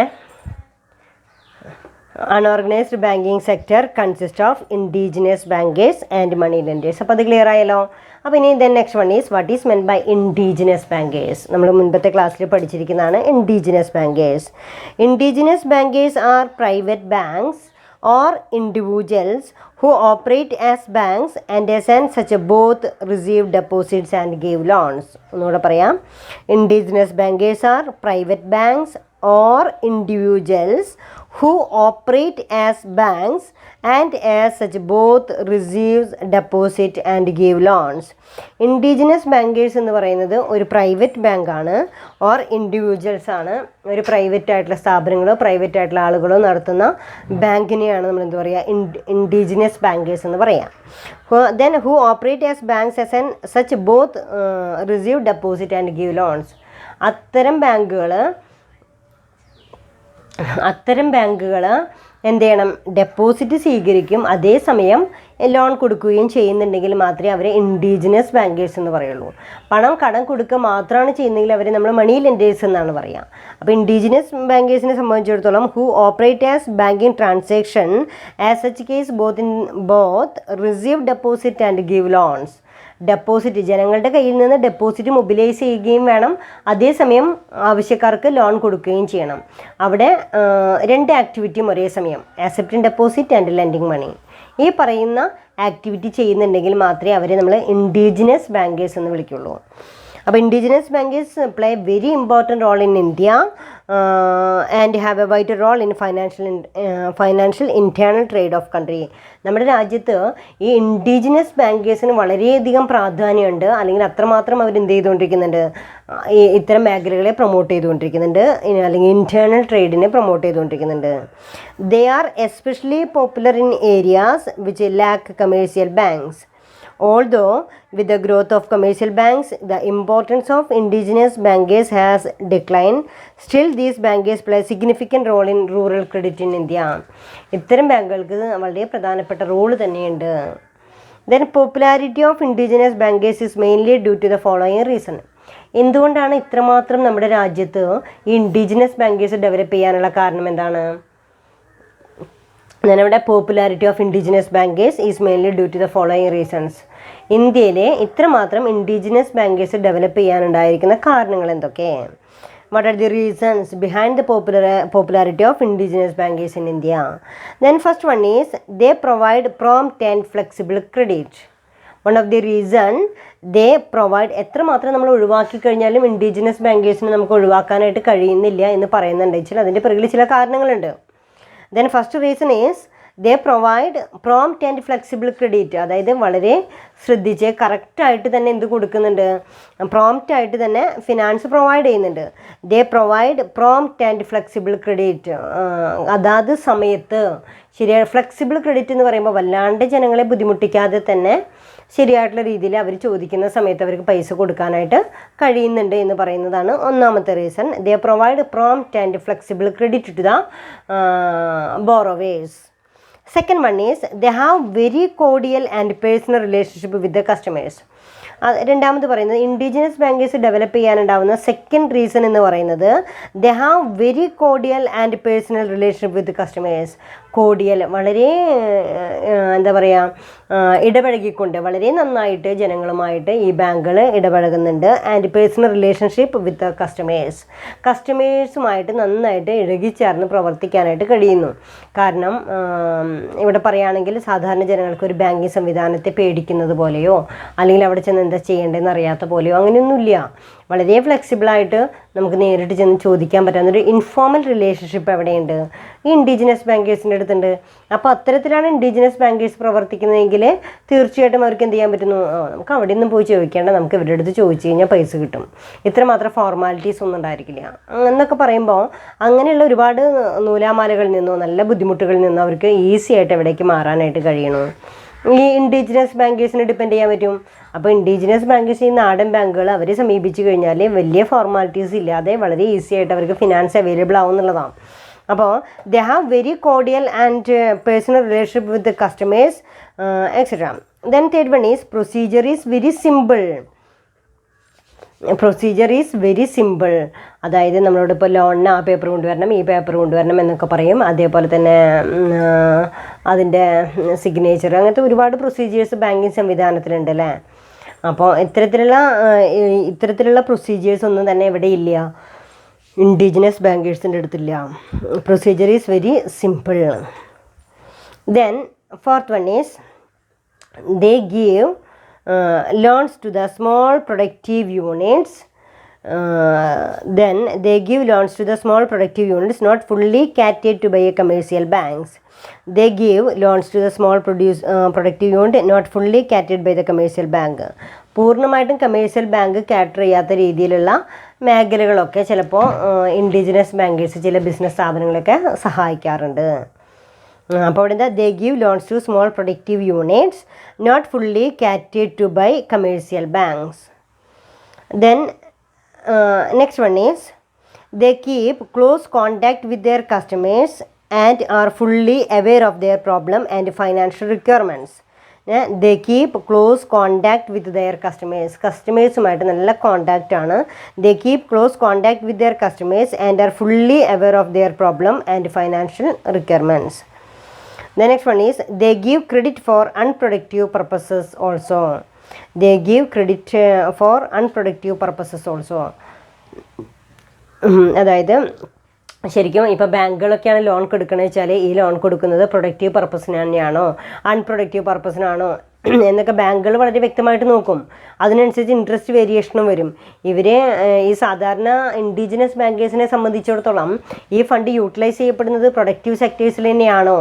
unorganised banking sector consist of indigenous bankers and money lenders. അപ്പോൾ അത് ക്ലിയർ ആയല്ലോ. അപ്പോൾ ഇനി then next one is what is meant by indigenous bankers. നമ്മൾ മുൻപത്തെ ക്ലാസ്സിൽ പഠിച്ചിരിക്കുന്നതാണ് indigenous bankers. Indigenous bankers are private banks or individuals who operate as banks and as such both receive deposits and give loans. ഒന്നുകൂടെ പറയാം. Indigenous bankers are private banks or individuals who operate as banks and as such both receives deposit and give loans. Indigenous bankers എന്ന് പറയുന്നത് ഒരു private ബാങ്കാണ് or individuals ആണ്. ഒരു private ആയിട്ടുള്ള സ്ഥാപനങ്ങളോ private ആയിട്ടുള്ള ആളുകളോ നടത്തുന്ന ബാങ്കിനെയാണ് നമ്മൾ എന്താ പറയുക ഇൻഡിജിനസ് ബാങ്കേഴ്സ് എന്ന് പറയാം. Then who operate as banks as an such both receive deposit and give loans. അത്തരം ബാങ്കുകൾ എന്ത് ചെയ്യണം ഡെപ്പോസിറ്റ് സ്വീകരിക്കും അതേസമയം ലോൺ കൊടുക്കുകയും ചെയ്യുന്നുണ്ടെങ്കിൽ മാത്രമേ അവരെ ഇൻഡിജിനസ് ബാങ്കേഴ്സ് എന്ന് പറയുള്ളൂ. പണം കടം കൊടുക്കുക മാത്രമാണ് ചെയ്യുന്നതെങ്കിൽ അവരെ നമ്മൾ മണി ലെൻഡേഴ്സ് എന്നാണ് പറയുക. അപ്പോൾ ഇൻഡിജിനസ് ബാങ്കേഴ്സിനെ സംബന്ധിച്ചിടത്തോളം who operate as banking transaction as such case both receive deposit and give loans. Deposit ജനങ്ങളുടെ കയ്യിൽ നിന്ന് ഡെപ്പോസിറ്റ് മൊബിലൈസ് ചെയ്യുകയും വേണം അതേസമയം ആവശ്യക്കാർക്ക് ലോൺ കൊടുക്കുകയും ചെയ്യണം. അവിടെ രണ്ട് ആക്ടിവിറ്റിയും ഒരേ സമയം accepting deposit and lending money ഈ പറയുന്ന ആക്ടിവിറ്റി ചെയ്യുന്നുണ്ടെങ്കിൽ മാത്രമേ അവരെ നമ്മൾ ഇൻഡിജിനസ് ബാങ്കേഴ്സ് എന്ന് വിളിക്കുള്ളൂ. അപ്പോൾ indigenous bankers play very important role in India and have a vital role in financial internal trade of country. നമ്മുടെ രാജ്യത്ത് ഈ ഇൻഡിജിനസ് ബാങ്കേഴ്സിന് വളരെയധികം പ്രാധാന്യമുണ്ട്. അല്ലെങ്കിൽ അത്രമാത്രം അവർ എന്ത് ചെയ്തുകൊണ്ടിരിക്കുന്നുണ്ട് ഇത്തരം മേഖലകളെ പ്രൊമോട്ട് ചെയ്തുകൊണ്ടിരിക്കുന്നുണ്ട് അല്ലെങ്കിൽ ഇൻറ്റേർണൽ ട്രേഡിനെ പ്രൊമോട്ട് ചെയ്തുകൊണ്ടിരിക്കുന്നുണ്ട്. They are especially popular in areas which lack commercial banks. Although with the growth of commercial banks, the importance of indigenous bankers has declined, still these bankers play a significant role in rural credit in India. ഇത്തരം ബാങ്കുകൾക്ക് വളരെ പ്രധാനപ്പെട്ട role തന്നെയുണ്ട്. Then popularity of indigenous bankers is mainly due to the following reason. എന്തുകൊണ്ടാണ് ഇത്രമാത്രം നമ്മുടെ രാജ്യത്ത് ഈ ഇൻഡിജിനസ് ബാങ്കേഴ്സ് ഡെവലപ്പ് ചെയ്യാനുള്ള കാരണം എന്താണ്? നമ്മുടെ popularity of indigenous bankers is mainly due to the following reasons. ഇന്ത്യയിലെ ഇത്രമാത്രം ഇൻഡിജിനസ് ബാങ്കേഴ്സ് ഡെവലപ്പ് ചെയ്യാനുണ്ടായിരിക്കുന്ന കാരണങ്ങൾ എന്തൊക്കെ? What are the reasons behind the popularity of indigenous bankers in India? Then first one is they provide prompt and flexible credit. One of the reason they provide എത്രമാത്രം നമ്മൾ ഒഴിവാക്കി കഴിഞ്ഞാലും indigenous ബാങ്കേഴ്സിനെ നമുക്ക് ഒഴിവാക്കാനായിട്ട് കഴിയുന്നില്ല എന്ന് പറയുന്നുണ്ട് വെച്ചാൽ അതിൻ്റെ പിറകിൽ ചില കാരണങ്ങളുണ്ട്. Then first reason is they provide prompt and flexible credit. അതായത് വളരെ ശ്രദ്ധിച്ച് കറക്റ്റായിട്ട് തന്നെ എന്ത് കൊടുക്കുന്നുണ്ട്, പ്രോംപ്റ്റായിട്ട് തന്നെ ഫിനാൻസ് പ്രൊവൈഡ് ചെയ്യുന്നുണ്ട്. ദേ provide prompt and flexible credit. അതാത് സമയത്ത് ശരിയായ ഫ്ലെക്സിബിൾ ക്രെഡിറ്റ് എന്ന് പറയുമ്പോൾ വല്ലാണ്ട് ജനങ്ങളെ ബുദ്ധിമുട്ടിക്കാതെ തന്നെ ശരിയായിട്ടുള്ള രീതിയിൽ അവർ ചോദിക്കുന്ന സമയത്ത് അവർക്ക് പൈസ കൊടുക്കാനായിട്ട് കഴിയുന്നുണ്ട് എന്ന് പറയുന്നതാണ് ഒന്നാമത്തെ reason. They provide prompt and flexible credit to the borrowers. Second one is they have very cordial and personal relationship with the customers. രണ്ടാമത് പറയുന്നത് ഇൻഡിജിനസ് ബാങ്കേഴ്സ് ഡെവലപ്പ് ചെയ്യാനുണ്ടാവുന്ന സെക്കൻഡ് റീസൺ എന്ന് പറയുന്നത് they have very cordial and personal relationship with customers. Cordial വളരെ എന്താ പറയുക ഇടപഴകിക്കൊണ്ട് വളരെ നന്നായിട്ട് ജനങ്ങളുമായിട്ട് ഈ ബാങ്കുകൾ ഇടപഴകുന്നുണ്ട്. And personal relationship with customers. കസ്റ്റമേഴ്സുമായിട്ട് നന്നായിട്ട് ഇഴകിച്ചേർന്ന് പ്രവർത്തിക്കാനായിട്ട് കഴിയുന്നു. കാരണം ഇവിടെ പറയുകയാണെങ്കിൽ സാധാരണ ജനങ്ങൾക്ക് ഒരു ബാങ്കിങ് സംവിധാനത്തെ പേടിക്കുന്നത് പോലെയോ അല്ലെങ്കിൽ അവിടെ ചെന്ന് എന്താ ചെയ്യേണ്ടതെന്ന് അറിയാത്ത പോലെയോ അങ്ങനെയൊന്നുമില്ല. വളരെ ഫ്ലെക്സിബിളായിട്ട് നമുക്ക് നേരിട്ട് ചെന്ന് ചോദിക്കാൻ പറ്റാവുന്നൊരു ഇൻഫോർമൽ റിലേഷൻഷിപ്പ് എവിടെയുണ്ട്, ഈ ഇൻഡിജിനസ് ബാങ്കേഴ്സിൻ്റെ അടുത്തുണ്ട്. അപ്പോൾ അത്തരത്തിലാണ് ഇൻഡിജിനസ് ബാങ്കേഴ്സ് പ്രവർത്തിക്കുന്നതെങ്കിൽ തീർച്ചയായിട്ടും അവർക്ക് എന്ത് ചെയ്യാൻ പറ്റുന്നു, നമുക്ക് അവിടെ നിന്നും പോയി ചോദിക്കേണ്ട, നമുക്ക് ഇവരുടെ അടുത്ത് ചോദിച്ചു കഴിഞ്ഞാൽ പൈസ കിട്ടും. ഇത്രമാത്രം ഫോർമാലിറ്റീസ് ഒന്നും ഉണ്ടായിരിക്കില്ല എന്നൊക്കെ പറയുമ്പോൾ അങ്ങനെയുള്ള ഒരുപാട് നൂലാമാലകളിൽ നിന്നോ നല്ല ബുദ്ധിമുട്ടുകളിൽ നിന്നോ അവർക്ക് ഈസി ആയിട്ട് എവിടേക്ക് മാറാനായിട്ട് കഴിയണു. ഈ ഇൻഡിജിനസ് ബാങ്കേഴ്സിനെ ഡിപ്പെൻഡ് ചെയ്യാൻ പറ്റും. അപ്പോൾ ഇൻഡിജിനസ് ബാങ്കേഴ്സ് ഈ നാടൻ ബാങ്കുകൾ അവരെ സമീപിച്ച് കഴിഞ്ഞാൽ വലിയ ഫോർമാലിറ്റീസ് ഇല്ലാതെ വളരെ ഈസി ആയിട്ട് അവർക്ക് ഫിനാൻസ് അവൈലബിൾ ആവും എന്നുള്ളതാണ്. അപ്പോൾ ദേ have very cordial and personal relationship with customers etcetera. Then third one is procedure is very simple. Procedure is very simple. അതായത് നമ്മളോടിപ്പോൾ ലോണിന് ആ പേപ്പർ കൊണ്ടുവരണം, ഈ പേപ്പർ കൊണ്ടുവരണം എന്നൊക്കെ പറയും. അതേപോലെ തന്നെ അതിൻ്റെ സിഗ്നേച്ചർ, അങ്ങനത്തെ ഒരുപാട് പ്രൊസീജിയേഴ്സ് ബാങ്കിങ് സംവിധാനത്തിലുണ്ട് അല്ലേ. അപ്പോൾ ഇത്തരത്തിലുള്ള പ്രൊസീജിയേഴ്സ് ഒന്നും തന്നെ ഇവിടെ ഇല്ല, ഇൻഡിജിനസ് ബാങ്കേഴ്സിൻ്റെ അടുത്തില്ല. Procedure is very simple. Then fourth one is they give loans to the small productive units. Then they give loans to the small productive units not fully catered to by a commercial banks. They give loans to the small productive unit not fully catered by the commercial bank. പൂർണ്ണമായിട്ടും commercial bank cater ചെയ്യാത്ത രീതിയിലുള്ള മേഖലകളൊക്കെ ചിലപ്പോൾ indigenous bankers ചില business സ്ഥാപനങ്ങളൊക്കെ സഹായിക്കാറുണ്ട്. അപ്പോൾ അവിടെ എന്താ, they give loans to small productive units not fully catered to by commercial banks. Then next one is they keep close contact with their customers and are fully aware of their problem and financial requirements. They keep close contact with their customers. കസ്റ്റമേഴ്സുമായിട്ട് നല്ല കോണ്ടാക്റ്റാണ്. They keep close contact with their customers and are fully aware of their problem and financial requirements. The next one is they give credit for unproductive purposes also. They give credit for unproductive purposes also. അതായത് ശരിക്കും ഇപ്പോൾ ബാങ്കുകളൊക്കെയാണ് loan കൊടുക്കണമെന്ന് വെച്ചാൽ ഈ loan കൊടുക്കുന്നത് productive പർപ്പസിന് തന്നെയാണോ unproductive പർപ്പസിനാണോ എന്നൊക്കെ ബാങ്കുകൾ വളരെ വ്യക്തമായിട്ട് നോക്കും. അതിനനുസരിച്ച് ഇൻട്രസ്റ്റ് വേരിയേഷനും വരും. ഇവർ ഈ സാധാരണ ഇൻഡിജിനസ് ബാങ്കേഴ്സിനെ സംബന്ധിച്ചിടത്തോളം ഈ ഫണ്ട് യൂട്ടിലൈസ് ചെയ്യപ്പെടുന്നത് പ്രൊഡക്റ്റീവ് സെക്ടേഴ്സിൽ തന്നെയാണോ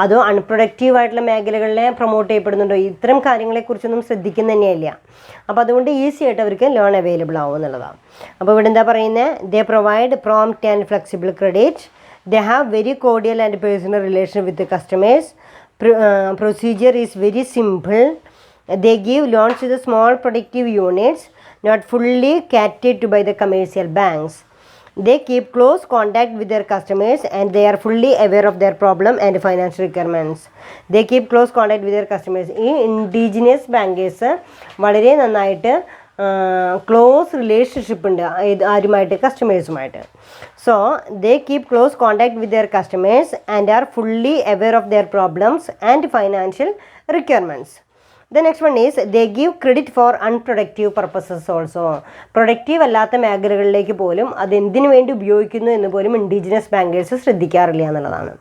അതോ അൺപ്രൊഡക്റ്റീവ് ആയിട്ടുള്ള മേഖലകളിലെ പ്രൊമോട്ട് ചെയ്യപ്പെടുന്നുണ്ടോ, ഇത്തരം കാര്യങ്ങളെക്കുറിച്ചൊന്നും ശ്രദ്ധിക്കുന്ന തന്നെയില്ല. അപ്പോൾ അതുകൊണ്ട് ഈസി ആയിട്ട് അവർക്ക് ലോൺ അവൈലബിൾ ആവും എന്നുള്ളതാണ്. അപ്പോൾ ഇവിടെ എന്താ പറയുന്നത്, ദേ provide prompt and flexible credit. They have very cordial and personal relation with customers. Procedure is very simple. They give loans to the small productive units not fully catered to by the commercial banks. They keep close contact with their customers and they are fully aware of their problem and financial requirements. They keep close contact with their customers. ഈ indigenous bankers വളരെ നന്നായിട്ട് close relationship ഉണ്ട് ആരുമായിട്ട്, കസ്റ്റമേഴ്സുമായിട്ട്. So they keep close contact with their customers and are fully aware of their problems and financial requirements. The next one is they give credit for unproductive purposes also. Productive അല്ലാത്ത മേഖലകളിലേക്ക് പോലും അതെന്തിനു വേണ്ടി ഉപയോഗിക്കുന്നു എന്ന് പോലും indigenous bankers ശ്രദ്ധിക്കാറില്ല എന്നുള്ളതാണ്.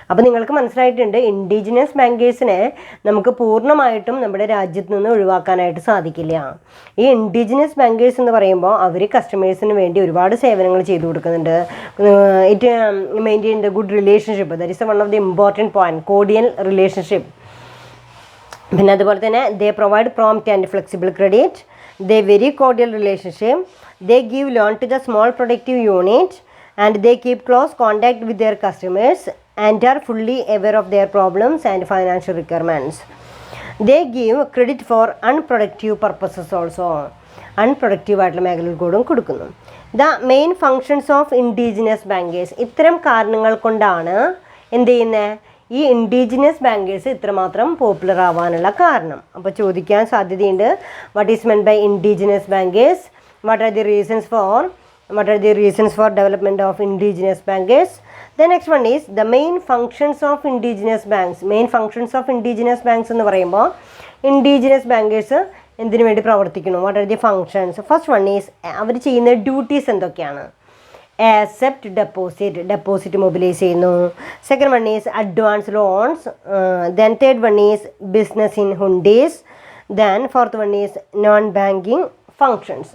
അപ്പോൾ നിങ്ങൾക്ക് മനസ്സിലായിട്ടുണ്ട്, ഇൻഡിജിനസ് ബാങ്കേഴ്സിനെ നമുക്ക് പൂർണ്ണമായിട്ടും നമ്മുടെ രാജ്യത്ത് നിന്ന് ഒഴിവാക്കാനായിട്ട് സാധിക്കില്ല. ഈ ഇൻഡിജിനസ് ബാങ്കേഴ്സ് എന്ന് പറയുമ്പോൾ അവർ കസ്റ്റമേഴ്സിന് വേണ്ടി ഒരുപാട് സേവനങ്ങൾ ചെയ്തു കൊടുക്കുന്നുണ്ട്. It maintain the good relationship, that is one of the important point, cordial relationship. പിന്നെ അതുപോലെ തന്നെ they provide prompt and flexible credit, they very cordial relationship, they give loan to the small productive unit and they keep close contact with their customers and are fully aware of their problems and financial requirements. They give credit for unproductive purposes also. Unproductive ആയിട്ടുള്ള മേഖലയിൽ കൂടും കൊടുക്കുന്നു. The main functions of indigenous bankers. ഇത്തരം കാരണങ്ങൾ കൊണ്ടാണ് എന്ത് ചെയ്യുന്നത്, ഈ ഇൻഡിജിനസ് ബാങ്കേഴ്സ് ഇത്രമാത്രം പോപ്പുലർ ആവാനുള്ള കാരണം. അപ്പോൾ ചോദിക്കാൻ സാധ്യതയുണ്ട്, what is meant by indigenous bankers, what are the reasons for development of indigenous bankers. The next one is the main functions of indigenous banks. Main functions of indigenous banks എന്ന് പറയുമ്പോൾ indigenous bankers എന്തിനു വേണ്ടി പ്രവർത്തിക്കുന്നു, what are the functions. First one is അവർ ചെയ്യുന്ന duties എന്തൊക്കെയാണ്. Accept deposit mobilise ചെയ്യുന്നു. Second one is advance loans. Then third one is business in hundis. Then fourth one is non banking functions.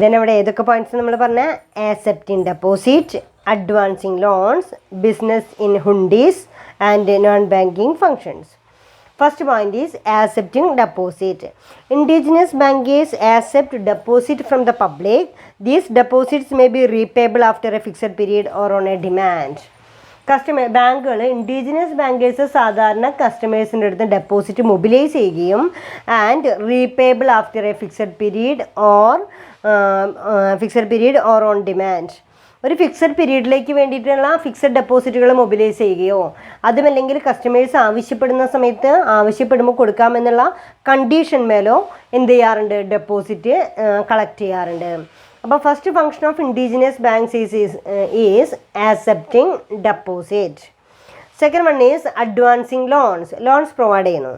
Then അവിടെ ഏതൊക്കെ points നമ്മൾ പറഞ്ഞ, accepting deposit, advancing loans, business in hundis and non-banking functions. First point is accepting deposit. Indigenous bankers accept deposit from the public. These deposits may be repayable after a fixed period or on a demand. ബാങ്കുകൾ indigenous bankers സാധാരണ കസ്റ്റമേഴ്സിൻ്റെ അടുത്ത് deposit mobilise ചെയ്യുകയും and repayable after A fixed period or on demand. ഒരു fixed പീരീഡിലേക്ക് വേണ്ടിയിട്ടുള്ള fixed ഡെപ്പോസിറ്റുകൾ mobilise ചെയ്യുകയോ അതുമല്ലെങ്കിൽ customers ആവശ്യപ്പെടുമ്പോൾ കൊടുക്കാമെന്നുള്ള condition മേലോ എന്ത് ചെയ്യാറുണ്ട്, ഡെപ്പോസിറ്റ് കളക്ട് ചെയ്യാറുണ്ട്. അപ്പോൾ first function of indigenous banks is accepting deposit. Second one is advancing loans provide ചെയ്യുന്നു.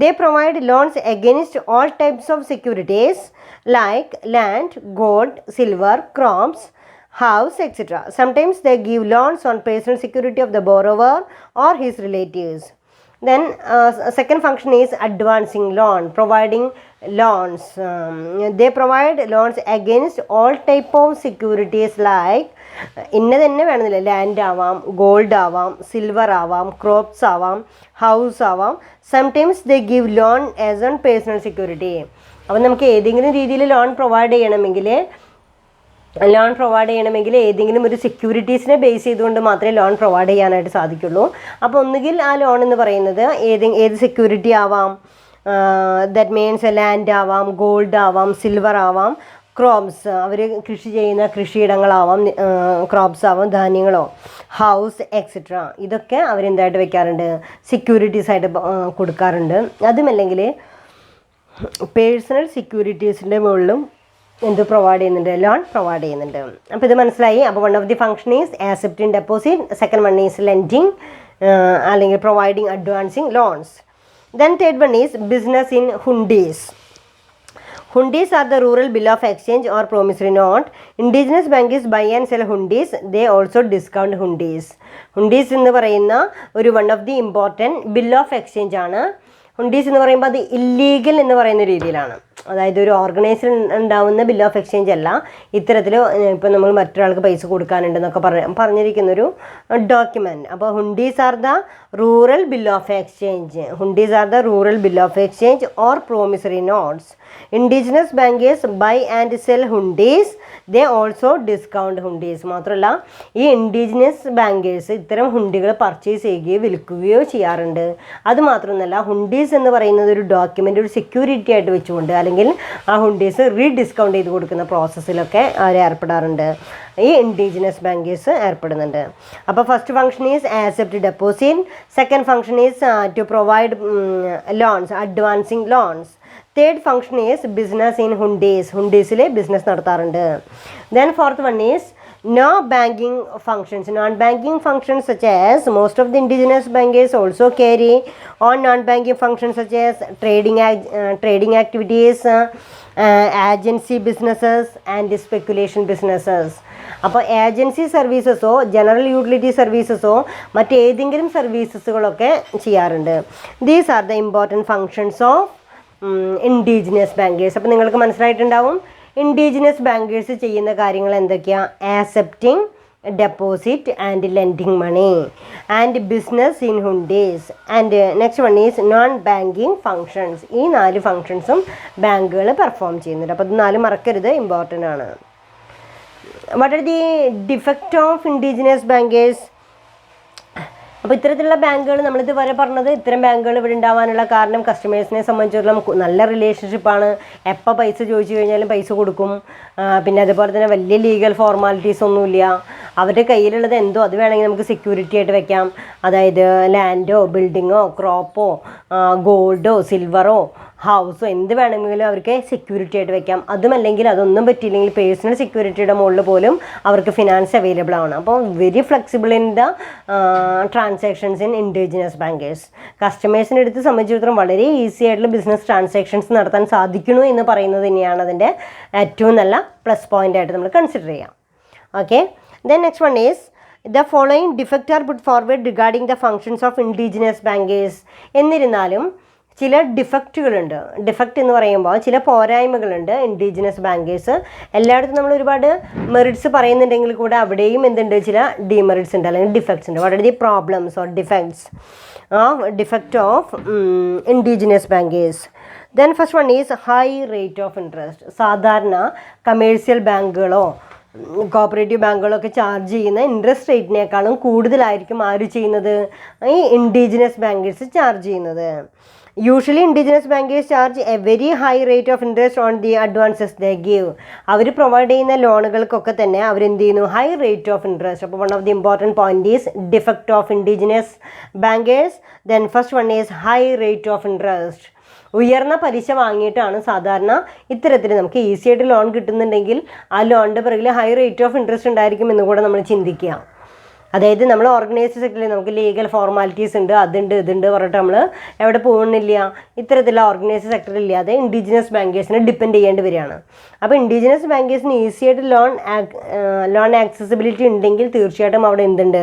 They provide loans against all types of securities like land, gold, silver, crops, house, etc. Sometimes they give loans on personal security of the borrower or his relatives. Then second function is advancing loan, providing loans. They provide loans against all type of securities like ഇന്നത് തന്നെ വേണമെന്നില്ല, land ആവാം, gold ആവാം, silver ആവാം, crops ആവാം, house ആവാം. Sometimes they give loan as on personal security. അപ്പോൾ നമുക്ക് ഏതെങ്കിലും രീതിയിൽ ലോൺ പ്രൊവൈഡ് ചെയ്യണമെങ്കിൽ ഏതെങ്കിലും ഒരു സെക്യൂരിറ്റീസിനെ ബേസ് ചെയ്തുകൊണ്ട് മാത്രമേ ലോൺ പ്രൊവൈഡ് ചെയ്യാനായിട്ട് സാധിക്കുള്ളൂ. അപ്പോൾ ഒന്നുകിൽ ആ ലോൺ എന്ന് പറയുന്നത് ഏത് സെക്യൂരിറ്റി ആവാം, ദാറ്റ് മീൻസ് ലാൻഡ് ആവാം, ഗോൾഡ് ആവാം, സിൽവർ ആവാം, ക്രോപ്സ് അവർ കൃഷി ചെയ്യുന്ന കൃഷിയിടങ്ങളാവാം, ക്രോപ്സ് ആവാം, ധാന്യങ്ങളോ, ഹൗസ് എക്സെട്ര. ഇതൊക്കെ അവരെന്തായിട്ട് വെക്കാറുണ്ട്, സെക്യൂരിറ്റീസ് ആയിട്ട് കൊടുക്കാറുണ്ട്. അതുമല്ലെങ്കിൽ പേഴ്സണൽ സെക്യൂരിറ്റീസിൻ്റെ മുകളിലും എന്ത് പ്രൊവൈഡ് ചെയ്യുന്നുണ്ട്, ലോൺ പ്രൊവൈഡ് ചെയ്യുന്നുണ്ട്. അപ്പോൾ ഇത് മനസ്സിലായി. അപ്പോൾ one of the function is accepting deposit, second one is lending അല്ലെങ്കിൽ providing advancing loans. Then third one is business in hundis. Hundis are the rural bill of exchange or promissory note. Indigenous bankers buy and sell hundis. They also discount hundis. Hundis എന്ന് പറയുന്ന ഒരു one of the important bill of exchange ആണ്. ഹുണ്ടീസ് എന്ന് പറയുമ്പോൾ അത് illegal എന്ന് പറയുന്ന രീതിയിലാണ്, അതായത് ഒരു ഓർഗനൈസർ ഉണ്ടാവുന്ന ബിൽ ഓഫ് എക്സ്ചേഞ്ച് അല്ല. ഇത്തരത്തിൽ ഇപ്പോൾ നമ്മൾ മറ്റൊരാൾക്ക് പൈസ കൊടുക്കാനുണ്ടെന്നൊക്കെ പറഞ്ഞിരിക്കുന്നൊരു ഡോക്യുമെൻറ്റ്. അപ്പോൾ hundis are the rural bill of exchange. Hundis are the rural bill of exchange or promissory notes. Indigenous bankers buy and sell hundis. They also discount hundis. മാത്രമല്ല ഈ ഇൻഡിജിനസ് ബാങ്കേഴ്സ് ഇത്തരം ഹുണ്ടികൾ പർച്ചേസ് ചെയ്യുകയോ വിൽക്കുകയോ ചെയ്യാറുണ്ട്. അതുമാത്രമല്ല ഹുണ്ടീസ് എന്ന് പറയുന്നത് ഒരു ഡോക്യുമെൻ്റ്, ഒരു സെക്യൂരിറ്റി ആയിട്ട് വെച്ചുകൊണ്ട് അല്ലെങ്കിൽ ആ ഹുണ്ടീസ് റീഡിസ്കൗണ്ട് ചെയ്ത് കൊടുക്കുന്ന പ്രോസസ്സിലൊക്കെ അവർ ഏർപ്പെടാറുണ്ട്. ഈ ഇൻഡിജിനസ് ബാങ്കേഴ്സ് ഏർപ്പെടുന്നുണ്ട്. അപ്പോൾ first function is accept deposit. Second function is to provide loans, advancing loans. Third function is business in hundis. ഹുണ്ടീസിൽ ബിസിനസ് നടത്താറുണ്ട്. Then fourth one is no banking functions. Non-banking functions such as most of the indigenous bankers also carry on non-banking functions such as trading activities, agency businesses and speculation businesses. അപ്പോൾ agency സർവീസസോ general utility സർവീസസോ മറ്റേതെങ്കിലും സർവീസസുകളൊക്കെ ചെയ്യാറുണ്ട്. These are the important functions of indigenous bankers. അപ്പോൾ നിങ്ങൾക്ക് മനസ്സിലായിട്ടുണ്ടാവും indigenous bankers ചെയ്യുന്ന കാര്യങ്ങൾ എന്തൊക്കെയാണ്? Accepting deposit and lending money and business in hundis and next one is non banking functions. ഈ 4 ഫങ്ഷൻസും ബാങ്കുകൾ പെർഫോം ചെയ്യുന്നുണ്ട്. അപ്പോൾ ഇത് 4 മറക്കരുത്, ഇമ്പോർട്ടൻ്റ് ആണ്. What are the defect of indigenous bankers? അപ്പോൾ ഇത്തരത്തിലുള്ള ബാങ്കുകൾ നമ്മളിത് വരെ പറഞ്ഞത്, ഇത്തരം ബാങ്കുകൾ ഇവിടെ ഉണ്ടാവാനുള്ള കാരണം കസ്റ്റമേഴ്സിനെ സംബന്ധിച്ചിടത്തോളം നല്ല റിലേഷൻഷിപ്പാണ്. എപ്പോൾ പൈസ ചോദിച്ചു കഴിഞ്ഞാലും പൈസ കൊടുക്കും. പിന്നെ അതുപോലെ തന്നെ വലിയ ലീഗൽ ഫോർമാലിറ്റീസ് ഒന്നുമില്ല. അവരുടെ കയ്യിലുള്ളത് എന്തോ അത് വേണമെങ്കിൽ നമുക്ക് സെക്യൂരിറ്റി ആയിട്ട് വെക്കാം. അതായത് ലാൻഡോ ബിൽഡിങ്ങോ ക്രോപ്പോ ഗോൾഡോ സിൽവറോ ഹൗസോ എന്ത് വേണമെങ്കിലും അവർക്ക് സെക്യൂരിറ്റി ആയിട്ട് വെക്കാം. അതുമല്ലെങ്കിൽ അതൊന്നും പറ്റിയില്ലെങ്കിൽ പേഴ്സണൽ സെക്യൂരിറ്റിയുടെ മുകളിൽ പോലും അവർക്ക് ഫിനാൻസ് അവൈലബിൾ ആണ്. അപ്പോൾ very flexible in the transactions in indigenous bankers. കസ്റ്റമേഴ്സിൻ്റെ അടുത്ത് സംബന്ധിച്ചിടത്തോളം വളരെ ഈസി ആയിട്ടുള്ള ബിസിനസ് ട്രാൻസാക്ഷൻസ് നടത്താൻ സാധിക്കുന്നു എന്ന് പറയുന്നത് തന്നെയാണ് അതിൻ്റെ ഏറ്റവും നല്ല പ്ലസ് പോയിൻ്റ് ആയിട്ട് നമ്മൾ കൺസിഡർ ചെയ്യാം. Okay, then next one is the following defects are put forward regarding the functions of indigenous bankers. എന്നിരുന്നാലും ചില ഡിഫക്റ്റുകളുണ്ട്. ഡിഫക്റ്റ് എന്ന് പറയുമ്പോൾ ചില പോരായ്മകളുണ്ട് ഇൻഡിജിനസ് ബാങ്കേഴ്സ്. എല്ലായിടത്തും നമ്മൾ ഒരുപാട് മെറിറ്റ്സ് പറയുന്നുണ്ടെങ്കിൽ കൂടെ അവിടെയും എന്തുണ്ട്, ചില ഡിമെറിറ്റ്സ് ഉണ്ട് അല്ലെങ്കിൽ ഡിഫക്ട്സ് ഉണ്ട്. What are the problems or defect of indigenous bankers? Then first one is high rate of interest. സാധാരണ കമേഴ്സ്യൽ ബാങ്കുകളോ കോപ്പറേറ്റീവ് ബാങ്കുകളൊക്കെ ചാർജ് ചെയ്യുന്ന ഇൻട്രസ്റ്റ് റേറ്റിനേക്കാളും കൂടുതലായിരിക്കും ആര് ചെയ്യുന്നത്? ഈ ഇൻഡിജിനസ് ബാങ്കേഴ്സ് ചാർജ് ചെയ്യുന്നത്. Usually indigenous bankers charge a very high rate of interest on the advances they give. അവർ പ്രൊവൈഡ് ചെയ്യുന്ന ലോണുകൾക്കൊക്കെ തന്നെ അവരെന്ത് ചെയ്യുന്നു? High rate of interest. അപ്പോൾ one of the important point is defect of indigenous bankers. Then first one is high rate of interest. ഉയർന്ന പലിശ വാങ്ങിയിട്ടാണ് സാധാരണ ഇത്തരത്തിൽ നമുക്ക് ഈസി ആയിട്ട് ലോൺ കിട്ടുന്നുണ്ടെങ്കിൽ ആ ലോണിൻ്റെ പിറകിൽ ഹൈ റേറ്റ് ഓഫ് ഇൻട്രസ്റ്റ് ഉണ്ടായിരിക്കും എന്ന് കൂടെ നമ്മൾ ചിന്തിക്കുക. അതായത് നമ്മൾ ഓർഗനൈസ്ഡ് സെക്ടറിൽ നമുക്ക് ലീഗൽ ഫോർമാലിറ്റീസ് ഉണ്ട്, അതുണ്ട് ഇതുണ്ട് പറഞ്ഞിട്ട് നമ്മൾ എവിടെ പോകുന്നില്ല. ഇത്തരത്തിലുള്ള ഓർഗനൈസ്ഡ് സെക്ടറിൽ ഇല്ലാതെ ഇൻഡിജിനസ് ബാങ്കേഴ്സിനെ ഡിപ്പെൻഡ് ചെയ്യേണ്ടി വരികയാണ്. അപ്പോൾ ഇൻഡിജിനസ് ബാങ്കേഴ്സിന് ഈസി ആയിട്ട് ലോൺ ആക്സസിബിലിറ്റി ഉണ്ടെങ്കിൽ തീർച്ചയായിട്ടും അവിടെ എന്തുണ്ട്?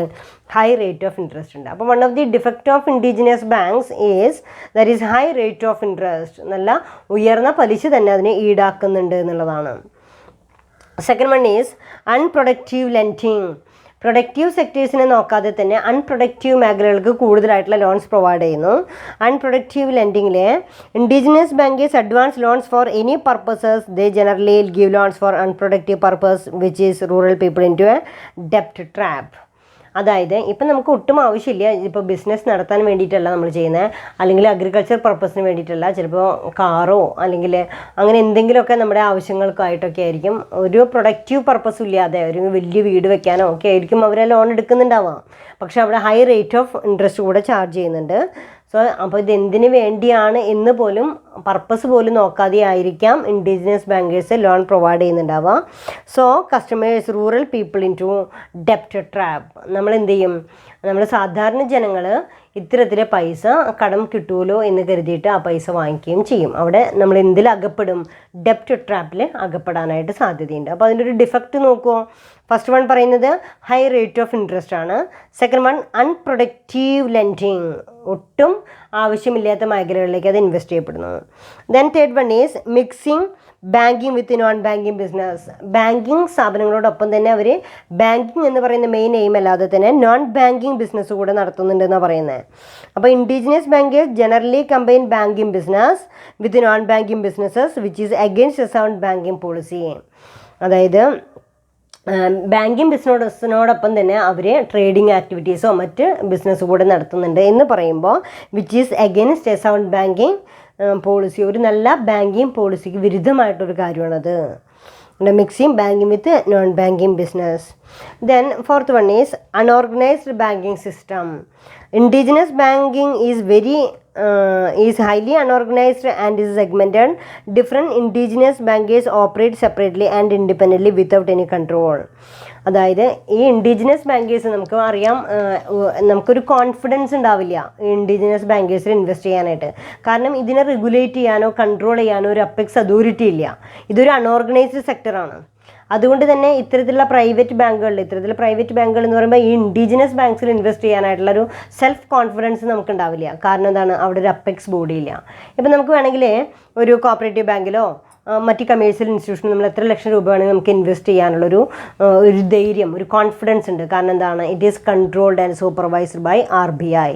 ഹൈ റേറ്റ് ഓഫ് ഇൻട്രസ്റ്റ് ഉണ്ട്. അപ്പോൾ one of the defect of indigenous banks is there is high rate of interest. നല്ല ഉയർന്ന പലിശ തന്നെ അതിനെ ഈടാക്കുന്നുണ്ട് എന്നുള്ളതാണ്. Second one is unproductive lending. Productive സെക്ടേഴ്സിനെ നോക്കാതെ തന്നെ അൺപ്രൊഡക്റ്റീവ് മേഖലകൾക്ക് കൂടുതലായിട്ടുള്ള ലോൺസ് പ്രൊവൈഡ് ചെയ്യുന്നു. അൺപ്രൊഡക്റ്റീവ് ലെൻഡിങ്ങിൽ indigenous bankers advance loans for any purposes. They generally give loans for unproductive purpose which is rural people into a ഡെപ്റ്റ് trap. അതായത് ഇപ്പം നമുക്ക് ഒട്ടും ആവശ്യമില്ല, ഇപ്പോൾ ബിസിനസ് നടത്താൻ വേണ്ടിയിട്ടല്ല നമ്മൾ ചെയ്യുന്നത്, അല്ലെങ്കിൽ അഗ്രികൾച്ചർ പർപ്പസിന് വേണ്ടിയിട്ടല്ല, ചിലപ്പോൾ കാറോ അല്ലെങ്കിൽ അങ്ങനെ എന്തെങ്കിലുമൊക്കെ നമ്മുടെ ആവശ്യങ്ങൾക്കായിട്ടൊക്കെ ആയിരിക്കും. ഒരു പ്രൊഡക്റ്റീവ് പർപ്പസും ഇല്ലാതെ ഒരു വലിയ വീട് വെക്കാനോ ഒക്കെ ആയിരിക്കും അവർ ലോൺ എടുക്കുന്നുണ്ടാവാം. പക്ഷെ അവിടെ ഹൈ റേറ്റ് ഓഫ് ഇൻട്രസ്റ്റ് കൂടെ ചാർജ് ചെയ്യുന്നുണ്ട്. സോ അപ്പോൾ ഇതെന്തിനു വേണ്ടിയാണ് എന്ന് പോലും പർപ്പസ് പോലും നോക്കാതെ ആയിരിക്കാം ഇൻഡിജിനസ് ബാങ്കേഴ്സ് ലോൺ പ്രൊവൈഡ് ചെയ്യുന്നുണ്ടാവുക. So customers rural people into ഡെപ്റ്റ് ട്രാപ്പ്. നമ്മൾ എന്ത് ചെയ്യും? നമ്മൾ സാധാരണ ജനങ്ങൾ ഇത്തരത്തിൽ പൈസ കടം കിട്ടുമല്ലോ എന്ന് കരുതിയിട്ട് ആ പൈസ വാങ്ങിക്കുകയും ചെയ്യും. അവിടെ നമ്മൾ എന്തിൽ അകപ്പെടും? ഡെപ്റ്റ് ട്രാപ്പിൽ അകപ്പെടാനായിട്ട് സാധ്യതയുണ്ട്. അപ്പോൾ അതിൻ്റെ ഒരു ഡിഫക്റ്റ് നോക്കുമോ? ഫസ്റ്റ് വൺ പറയുന്നത് ഹൈ റേറ്റ് ഓഫ് ഇൻട്രസ്റ്റ് ആണ്. Second one unproductive lending. ഒട്ടും ആവശ്യമില്ലാത്ത മേഖലകളിലേക്ക് അത് ഇൻവെസ്റ്റ് ചെയ്യപ്പെടുന്നു. Then third one is mixing banking with non banking business. Banking സ്ഥാപനങ്ങളോടൊപ്പം തന്നെ അവർ ബാങ്കിങ് എന്ന് പറയുന്ന മെയിൻ എയിം അല്ലാതെ തന്നെ നോൺ ബാങ്കിങ് ബിസിനസ് കൂടെ നടത്തുന്നുണ്ടെന്നാണ് പറയുന്നത്. അപ്പോൾ indigenous bankers generally combine banking business with non banking businesses which is against sound banking policy. അതായത് ബാങ്കിങ് ബിസിനസ്സിനോടൊപ്പം തന്നെ അവർ ട്രേഡിംഗ് ആക്ടിവിറ്റീസോ മറ്റ് ബിസിനസ് കൂടെ നടത്തുന്നുണ്ട് എന്ന് പറയുമ്പോൾ which is against A sound banking policy. ഒരു നല്ല ബാങ്കിങ് പോളിസിക്ക് വിരുദ്ധമായിട്ടൊരു കാര്യമാണത്. Mixing banking with non banking business. Then fourth one is unorganised banking system. Indigenous banking is highly unorganized and is segmented. Different indigenous bankers operate separately and independently without any control. അതായത് ഈ indigenous bankers നമുക്ക് അറിയാം, നമുക്കൊരു confidence ഉണ്ടാവില്ല indigenous ബാങ്കേഴ്സിൽ invest ചെയ്യാനായിട്ട്. കാരണം ഇതിനെ regulate ചെയ്യാനോ കൺട്രോൾ ചെയ്യാനോ ഒരു അപ്പെക്സ് അതോറിറ്റി ഇല്ല. ഇതൊരു അൺഓർഗനൈസ്ഡ് സെക്ടറാണ്. അതുകൊണ്ട് തന്നെ ഇത്തരത്തിലുള്ള പ്രൈവറ്റ് ബാങ്കുകൾ എന്ന് പറയുമ്പോൾ ഈ ഇൻഡിജിനസ് ബാങ്ക്സിൽ ഇൻവെസ്റ്റ് ചെയ്യാനായിട്ടുള്ളൊരു സെൽഫ് കോൺഫിഡൻസ് നമുക്കുണ്ടാവില്ല. കാരണം എന്താണ്, അവിടെ ഒരു അപ്പെക്സ് ബോഡി ഇല്ല. ഇപ്പം നമുക്ക് വേണമെങ്കിൽ ഒരു കോപ്പറേറ്റീവ് ബാങ്കിലോ മറ്റ് കമേഴ്ഷ്യൽ ഇൻസ്റ്റിറ്റ്യൂഷനിൽ നമ്മൾ എത്ര ലക്ഷം രൂപ വേണമെങ്കിൽ നമുക്ക് ഇൻവെസ്റ്റ് ചെയ്യാനുള്ളൊരു ധൈര്യം, ഒരു കോൺഫിഡൻസ് ഉണ്ട്. കാരണം എന്താണ്, it is controlled and supervised by RBI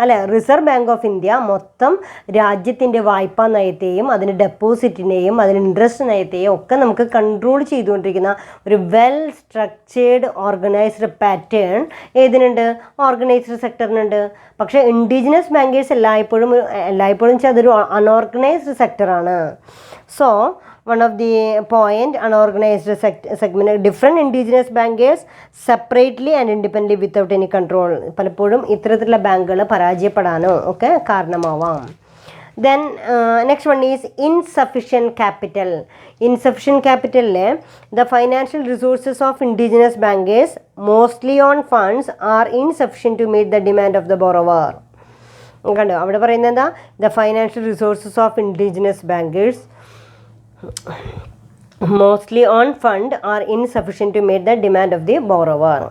അല്ലെ. റിസർവ് ബാങ്ക് ഓഫ് ഇന്ത്യ മൊത്തം രാജ്യത്തിൻ്റെ വായ്പാ നയത്തെയും അതിൻ്റെ ഡെപ്പോസിറ്റിനെയും അതിൻ്റെ ഇൻട്രസ്റ്റ് നയത്തെയും ഒക്കെ നമുക്ക് കൺട്രോൾ ചെയ്തുകൊണ്ടിരിക്കുന്ന ഒരു വെൽ സ്ട്രക്ചേർഡ് ഓർഗനൈസ്ഡ് പാറ്റേൺ ഏതിനുണ്ട്, ഓർഗനൈസ്ഡ് സെക്ടറിനുണ്ട്. പക്ഷേ ഇൻഡിജിനസ് ബാങ്കേഴ്സ് എല്ലായ്പ്പോഴും വെച്ചാൽ അതൊരു അൺഓർഗനൈസ്ഡ് സെക്ടറാണ്. So, one of the point, unorganized segment, different indigenous bankers separately and independently without any control. പലപ്പോഴും ഇത്തരത്തിലുള്ള ബാങ്കുകൾ പരാജയപ്പെടാനോ ഒക്കെ കാരണമാവാം. Then next one is insufficient capital. Insufficient capital, the financial resources of indigenous bankers, mostly on funds, are insufficient to meet the demand of the borrower. കണ്ടോ, അവിടെ പറയുന്നത് എന്താ, the financial resources of indigenous bankers mostly on fund are insufficient to meet the demand of the borrower.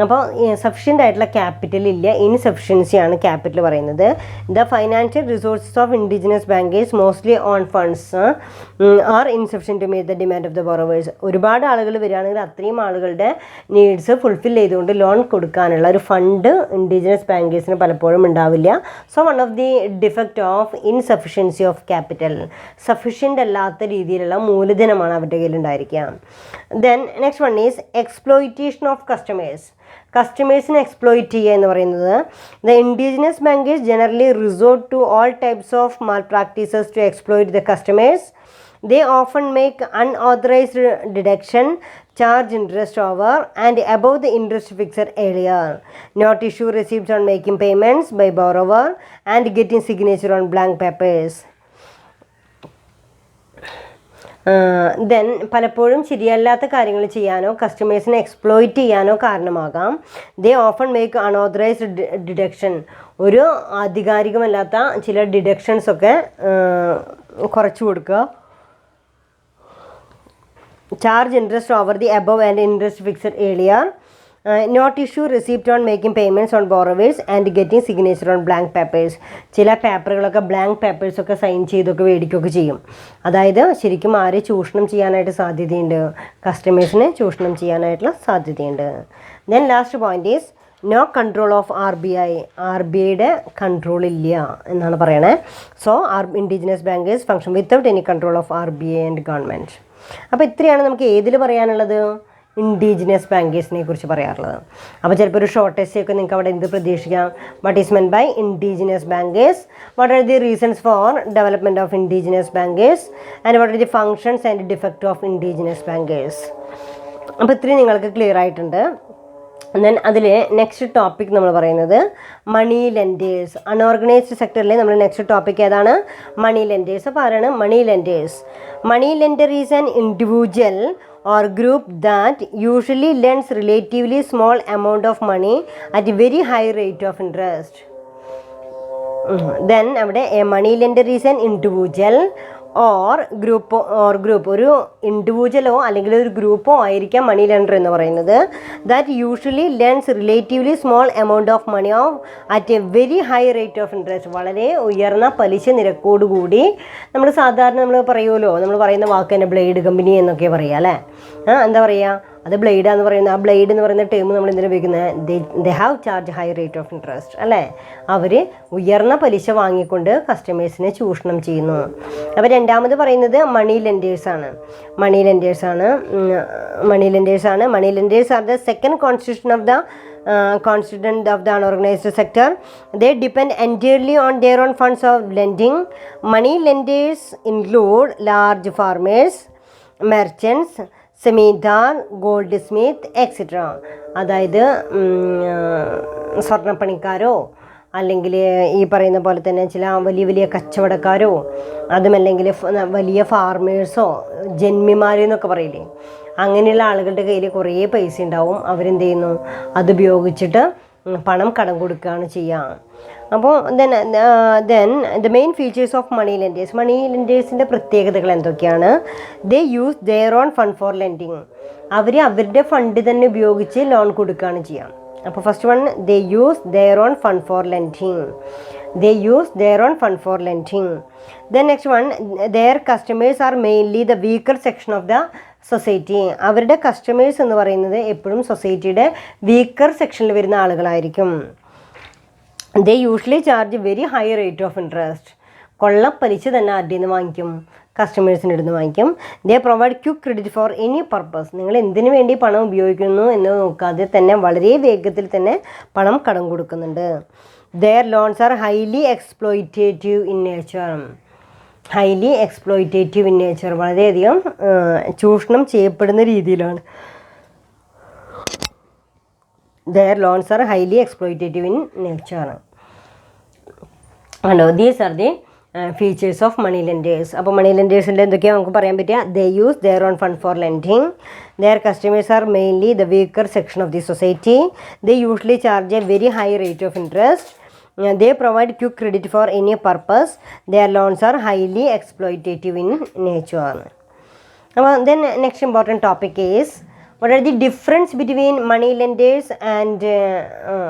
അപ്പോൾ sufficient ആയിട്ടുള്ള capital ഇല്ല, ഇൻസഫിഷ്യൻസിയാണ് capital പറയുന്നത്. The financial resources of indigenous bankers mostly own funds are insufficient to meet the demand of the borrowers. ഒരുപാട് ആളുകൾ വരികയാണെങ്കിൽ അത്രയും ആളുകളുടെ നീഡ്സ് ഫുൾഫിൽ ചെയ്തുകൊണ്ട് ലോൺ കൊടുക്കാനുള്ള ഒരു ഫണ്ട് ഇൻഡിജിനസ് ബാങ്കേഴ്സിന് പലപ്പോഴും ഉണ്ടാവില്ല. So one of the defect of insufficiency of capital, sufficient അല്ലാത്ത രീതിയിലുള്ള മൂലധനമാണ് അവരുടെ കയ്യിൽ ഉണ്ടായിരിക്കുക. Then next one is exploitation of customers. കസ്റ്റമേഴ്സിനെ എക്സ്പ്ലോയിറ്റ് ചെയ്യുക എന്ന് പറയുന്നത്, the indigenous bankers generally resort to all types of malpractices to exploit the customers. They often make unauthorized deduction, charge interest over and above the interest fixed earlier, not issue receipts on making payments by borrower, and getting signature on blank papers. Then പലപ്പോഴും ശരിയല്ലാത്ത കാര്യങ്ങൾ ചെയ്യാനോ കസ്റ്റമേഴ്സിനെ exploit ചെയ്യാനോ കാരണമാകാം. ദേ often make unauthorised deduction, ഒരു ആധികാരികമല്ലാത്ത ചില ഡിഡക്ഷൻസൊക്കെ കുറച്ച് കൊടുക്കുക. Charge interest over the above and interest fixed earlier, not issue receipt on making payments on borrowers and getting signature on blank papers. ചില പേപ്പറുകളൊക്കെ ബ്ലാങ്ക് പേപ്പേഴ്സൊക്കെ സൈൻ ചെയ്തൊക്കെ മേടിക്കുകയൊക്കെ ചെയ്യും. അതായത് ശരിക്കും ആരെ ചൂഷണം ചെയ്യാനായിട്ട് സാധ്യതയുണ്ട്, കസ്റ്റമേഴ്സിനെ ചൂഷണം ചെയ്യാനായിട്ടുള്ള സാധ്യതയുണ്ട്. Then last point is no control of RBI. RBIയുടെ കൺട്രോൾ ഇല്ല എന്നാണ് പറയണേ. So indigenous bankers function without any control of RBI and government. അപ്പോൾ ഇത്രയാണ് നമുക്ക് ഏതിൽ പറയാനുള്ളത്, ഇൻഡിജിനസ് ബാങ്കേഴ്സിനെ കുറിച്ച് പറയാറുള്ളത്. അപ്പോൾ ചിലപ്പോൾ ഒരു ഷോർട്ട് എസ്സേ ഒക്കെ നിങ്ങൾക്ക് അവിടെ എന്ത് പ്രതീക്ഷിക്കാം, what is meant by indigenous bankers, what are the reasons for development of indigenous bankers and what are the functions and defect of indigenous bankers. അപ്പോൾ ഇത്രയും നിങ്ങൾക്ക് ക്ലിയർ ആയിട്ടുണ്ട്. ദെൻ അതിൽ നെക്സ്റ്റ് ടോപ്പിക് നമ്മൾ പറയുന്നത് മണി ലെൻഡേഴ്സ്. അൺഓർഗനൈസ്ഡ് സെക്ടറിലെ നമ്മൾ next topic ഏതാണ്, മണി lenders. അപ്പോൾ ആരാണ് money lenders? Money lender is an individual or group that usually lends relatively small amount of money at a very high rate of interest. Then അവിടെ a money lender is an individual or group ഒരു ഇൻഡിവിജ്വലോ അല്ലെങ്കിൽ ഒരു ഗ്രൂപ്പോ ആയിരിക്കാം മണി lender എന്ന് പറയുന്നത്. That usually lends relatively small amount of money at a very high rate of interest. വളരെ ഉയർന്ന പലിശ നിരക്കോടുകൂടി നമ്മൾ സാധാരണ നമ്മൾ പറയുമല്ലോ, നമ്മൾ പറയുന്ന വാക്ക് തന്നെ ബ്ലേഡ് കമ്പനി എന്നൊക്കെ പറയുക അല്ലേ. എന്താ പറയുക, അത് ബ്ലേഡാന്ന് പറയുന്നത്, ആ ബ്ലേഡ് എന്ന് പറയുന്ന ടേം നമ്മൾ എന്തിനാണ് ഉപയോഗിക്കുന്നത്, they have charge high rate of interest അല്ലേ. അവർ ഉയർന്ന പലിശ വാങ്ങിക്കൊണ്ട് കസ്റ്റമേഴ്സിനെ ചൂഷണം ചെയ്യുന്നു. അപ്പോൾ രണ്ടാമത് പറയുന്നത് മണി ലെൻഡേഴ്സാണ്. Money lenders are the second constituent of the unorganized sector. They depend entirely on their own funds of lending. Money lenders include large farmers, merchants, zamindar, goldsmith etcetera. അതായത് സ്വർണ്ണപ്പണിക്കാരോ അല്ലെങ്കിൽ ഈ പറയുന്ന പോലെ തന്നെ ചില വലിയ വലിയ കച്ചവടക്കാരോ അതുമല്ലെങ്കിൽ വലിയ ഫാർമേഴ്സോ ജന്മിമാരെന്നൊക്കെ പറയില്ലേ, അങ്ങനെയുള്ള ആളുകളുടെ കയ്യിൽ കുറേ പൈസ ഉണ്ടാവും. അവരെന്ത് ചെയ്യുന്നു, അതുപയോഗിച്ചിട്ട് പണം കടം കൊടുക്കുകയാണ് ചെയ്യുക. അപ്പോൾ then the main features of money lenders. Money ലെൻഡേഴ്സിൻ്റെ പ്രത്യേകതകൾ എന്തൊക്കെയാണ്? They use their own fund for lending. അവർ അവരുടെ ഫണ്ട് തന്നെ ഉപയോഗിച്ച് ലോൺ കൊടുക്കുകയാണ് ചെയ്യുക. അപ്പോൾ first one, they use their own fund for lending. They use their own fund for lending. Then next one, their customers are mainly the weaker section of the society. അവരുടെ customers എന്ന് പറയുന്നത് എപ്പോഴും സൊസൈറ്റിയുടെ weaker സെക്ഷനിൽ വരുന്ന ആളുകളായിരിക്കും. ദേ usually charge very high rate of interest. കൊള്ളപ്പലിശ തന്നെ ആരുടെ നിന്ന് വാങ്ങിക്കും? കസ്റ്റമേഴ്സിൻ്റെ അടുത്ത് വാങ്ങിക്കും. They provide quick credit for any purpose. നിങ്ങൾ എന്തിനു വേണ്ടി പണം ഉപയോഗിക്കുന്നു എന്ന് നോക്കാതെ തന്നെ വളരെ വേഗത്തിൽ തന്നെ പണം കടം കൊടുക്കുന്നുണ്ട്. Their loans are highly exploitative in nature. Highly exploitative in nature, വളരെയധികം ചൂഷണം ചെയ്യപ്പെടുന്ന രീതിയിലാണ്. Their loans are highly exploitative in nature. And these are the features of money lenders. അപ്പോൾ മണി ലെൻഡേഴ്സിൻ്റെ എന്തൊക്കെയാണ് നമുക്ക് പറയാൻ പറ്റുക? They use their own fund for lending. Their customers are mainly the weaker section of the society. They usually charge a very high rate of interest. They provide quick credit for any purpose. Their loans are highly exploitative in nature. Then next important topic is, what are the difference between money lenders and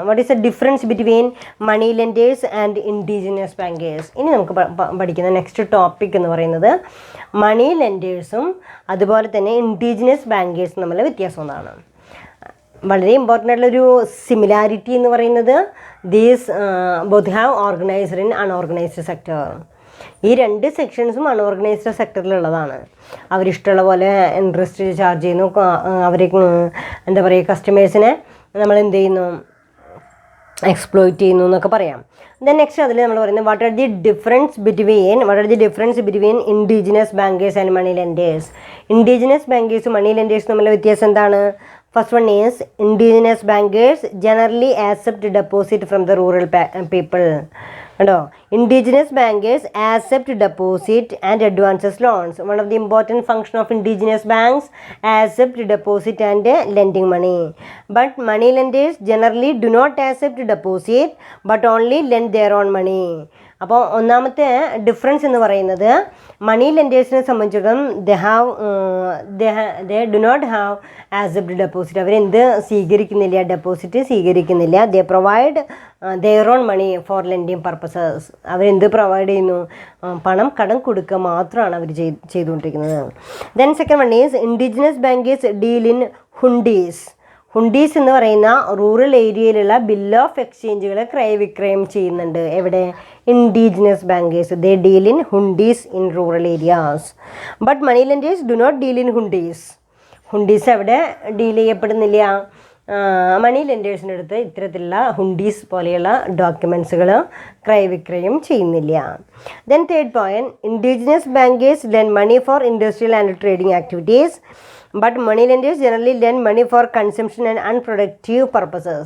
what is the difference between money lenders and indigenous bankers? ഇനി നമുക്ക് പഠിക്കുന്ന next topic എന്ന് പറയുന്നത് മണി ലെൻഡേഴ്സും അതുപോലെ തന്നെ indigenous ബാങ്കേഴ്സും തമ്മിലുള്ള വ്യത്യാസം എന്താണ്. വളരെ ഇമ്പോർട്ടൻ്റ് ആയിട്ടുള്ളൊരു സിമിലാരിറ്റി എന്ന് പറയുന്നത് these both have organised in unorganised sector. ഈ രണ്ട് സെക്ഷൻസും അൺഓർഗനൈസ്ഡ് സെക്ടറിലുള്ളതാണ്. അവരിഷ്ടമുള്ള പോലെ ഇൻട്രസ്റ്റ് ചാർജ് ചെയ്യുന്നു. അവർ എന്താ പറയുക, കസ്റ്റമേഴ്സിനെ നമ്മൾ എന്ത് ചെയ്യുന്നു, എക്സ്പ്ലോയിറ്റ് ചെയ്യുന്നു എന്നൊക്കെ പറയാം. ദെൻ നെക്സ്റ്റ് അതിൽ നമ്മൾ പറയുന്നത് what are the difference between indigenous bankers and money lenders. Indigenous ബാങ്കേഴ്സും മണി ലെൻഡേഴ്സും തമ്മിലുള്ള വ്യത്യാസം എന്താണ്? First one is indigenous bankers generally accept deposit from the rural people. കണ്ടോ, indigenous bankers accept deposit and advances loans. One of the important function of indigenous banks, accept deposit and lending money. But money lenders generally do not accept deposit but only lend their own money. അപ്പോൾ ഒന്നാമത്തെ difference എന്ന് പറയുന്നത് money ലെൻഡേഴ്സിനെ സംബന്ധിച്ചിടത്തോളം they do not have accept deposit. അവരെന്ത് സ്വീകരിക്കുന്നില്ല, deposit സ്വീകരിക്കുന്നില്ല. They provide their own money for lending purposes. അവരെന്ത് പ്രൊവൈഡ് ചെയ്യുന്നു? പണം കടം കൊടുക്കുക മാത്രമാണ് അവർ ചെയ്തുകൊണ്ടിരിക്കുന്നത്. Then second one is indigenous bankers deal in hundis. Hundis എന്ന് പറയുന്ന റൂറൽ ഏരിയയിലുള്ള ബില്ല് ഓഫ് എക്സ്ചേഞ്ചുകളെ ക്രയവിക്രയം ചെയ്യുന്നുണ്ട്. എവിടെ? Indigenous bankers. They deal in hundis in rural areas. But money lenders do not deal in hundis. Hundis എവിടെ ഡീൽ ചെയ്യപ്പെടുന്നില്ല? മണി ലെൻഡേഴ്സിൻ്റെ അടുത്ത് ഇത്തരത്തിലുള്ള ഹുണ്ടീസ് പോലെയുള്ള ഡോക്യുമെൻറ്റ്സുകൾ ക്രയവിക്രയം ചെയ്യുന്നില്ല. Then third point, indigenous bankers lend money for industrial and trading activities. But money lenders generally lend money for consumption and unproductive purposes.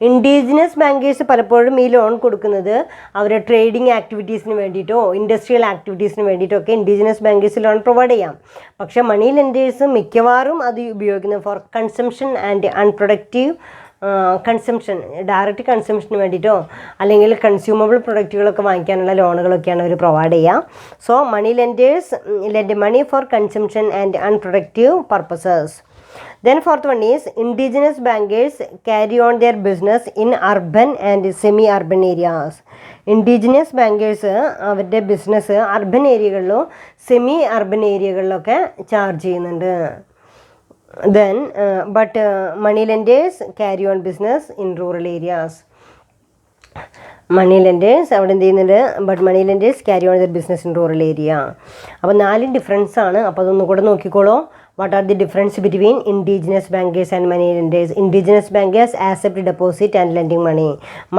Indigenous bankers പലപ്പോഴും ഈ ലോൺ കൊടുക്കുന്നത് അവരുടെ ട്രേഡിംഗ് ആക്ടിവിറ്റീസിന് വേണ്ടിയിട്ടോ ഇൻഡസ്ട്രിയൽ ആക്ടിവിറ്റീസിന് വേണ്ടിയിട്ടോ ഒക്കെ ഇൻഡിജിനസ് ബാങ്കേഴ്സ് ലോൺ പ്രൊവൈഡ് ചെയ്യാം. പക്ഷേ മണി lenders മിക്കവാറും അത് ഉപയോഗിക്കുന്നത് for consumption and unproductive consumption, direct കൺസംഷന് വേണ്ടിയിട്ടോ അല്ലെങ്കിൽ കൺസ്യൂമബിൾ പ്രൊഡക്റ്റുകളൊക്കെ വാങ്ങിക്കാനുള്ള ലോണുകളൊക്കെയാണ് അവർ പ്രൊവൈഡ് ചെയ്യുക. So money lenders lend money for consumption and unproductive purposes. Then fourth one is indigenous bankers carry on their business in urban and semi-urban areas. Indigenous bankers അവരുടെ business urban ഏരിയകളിലോ semi urban ഏരിയകളിലൊക്കെ charge ചെയ്യുന്നുണ്ട്. Then but money lenders carry on business in rural areas. Money lenders അവിടെ എന്ത് ചെയ്യുന്നുണ്ട്? But money lenders carry on their business in rural area. അപ്പോൾ 4 difference ആണ്. അപ്പോൾ അതൊന്നും കൂടെ നോക്കിക്കോളൂ. What are the difference between indigenous bankers and money lenders? Indigenous bankers accept deposit and lending money.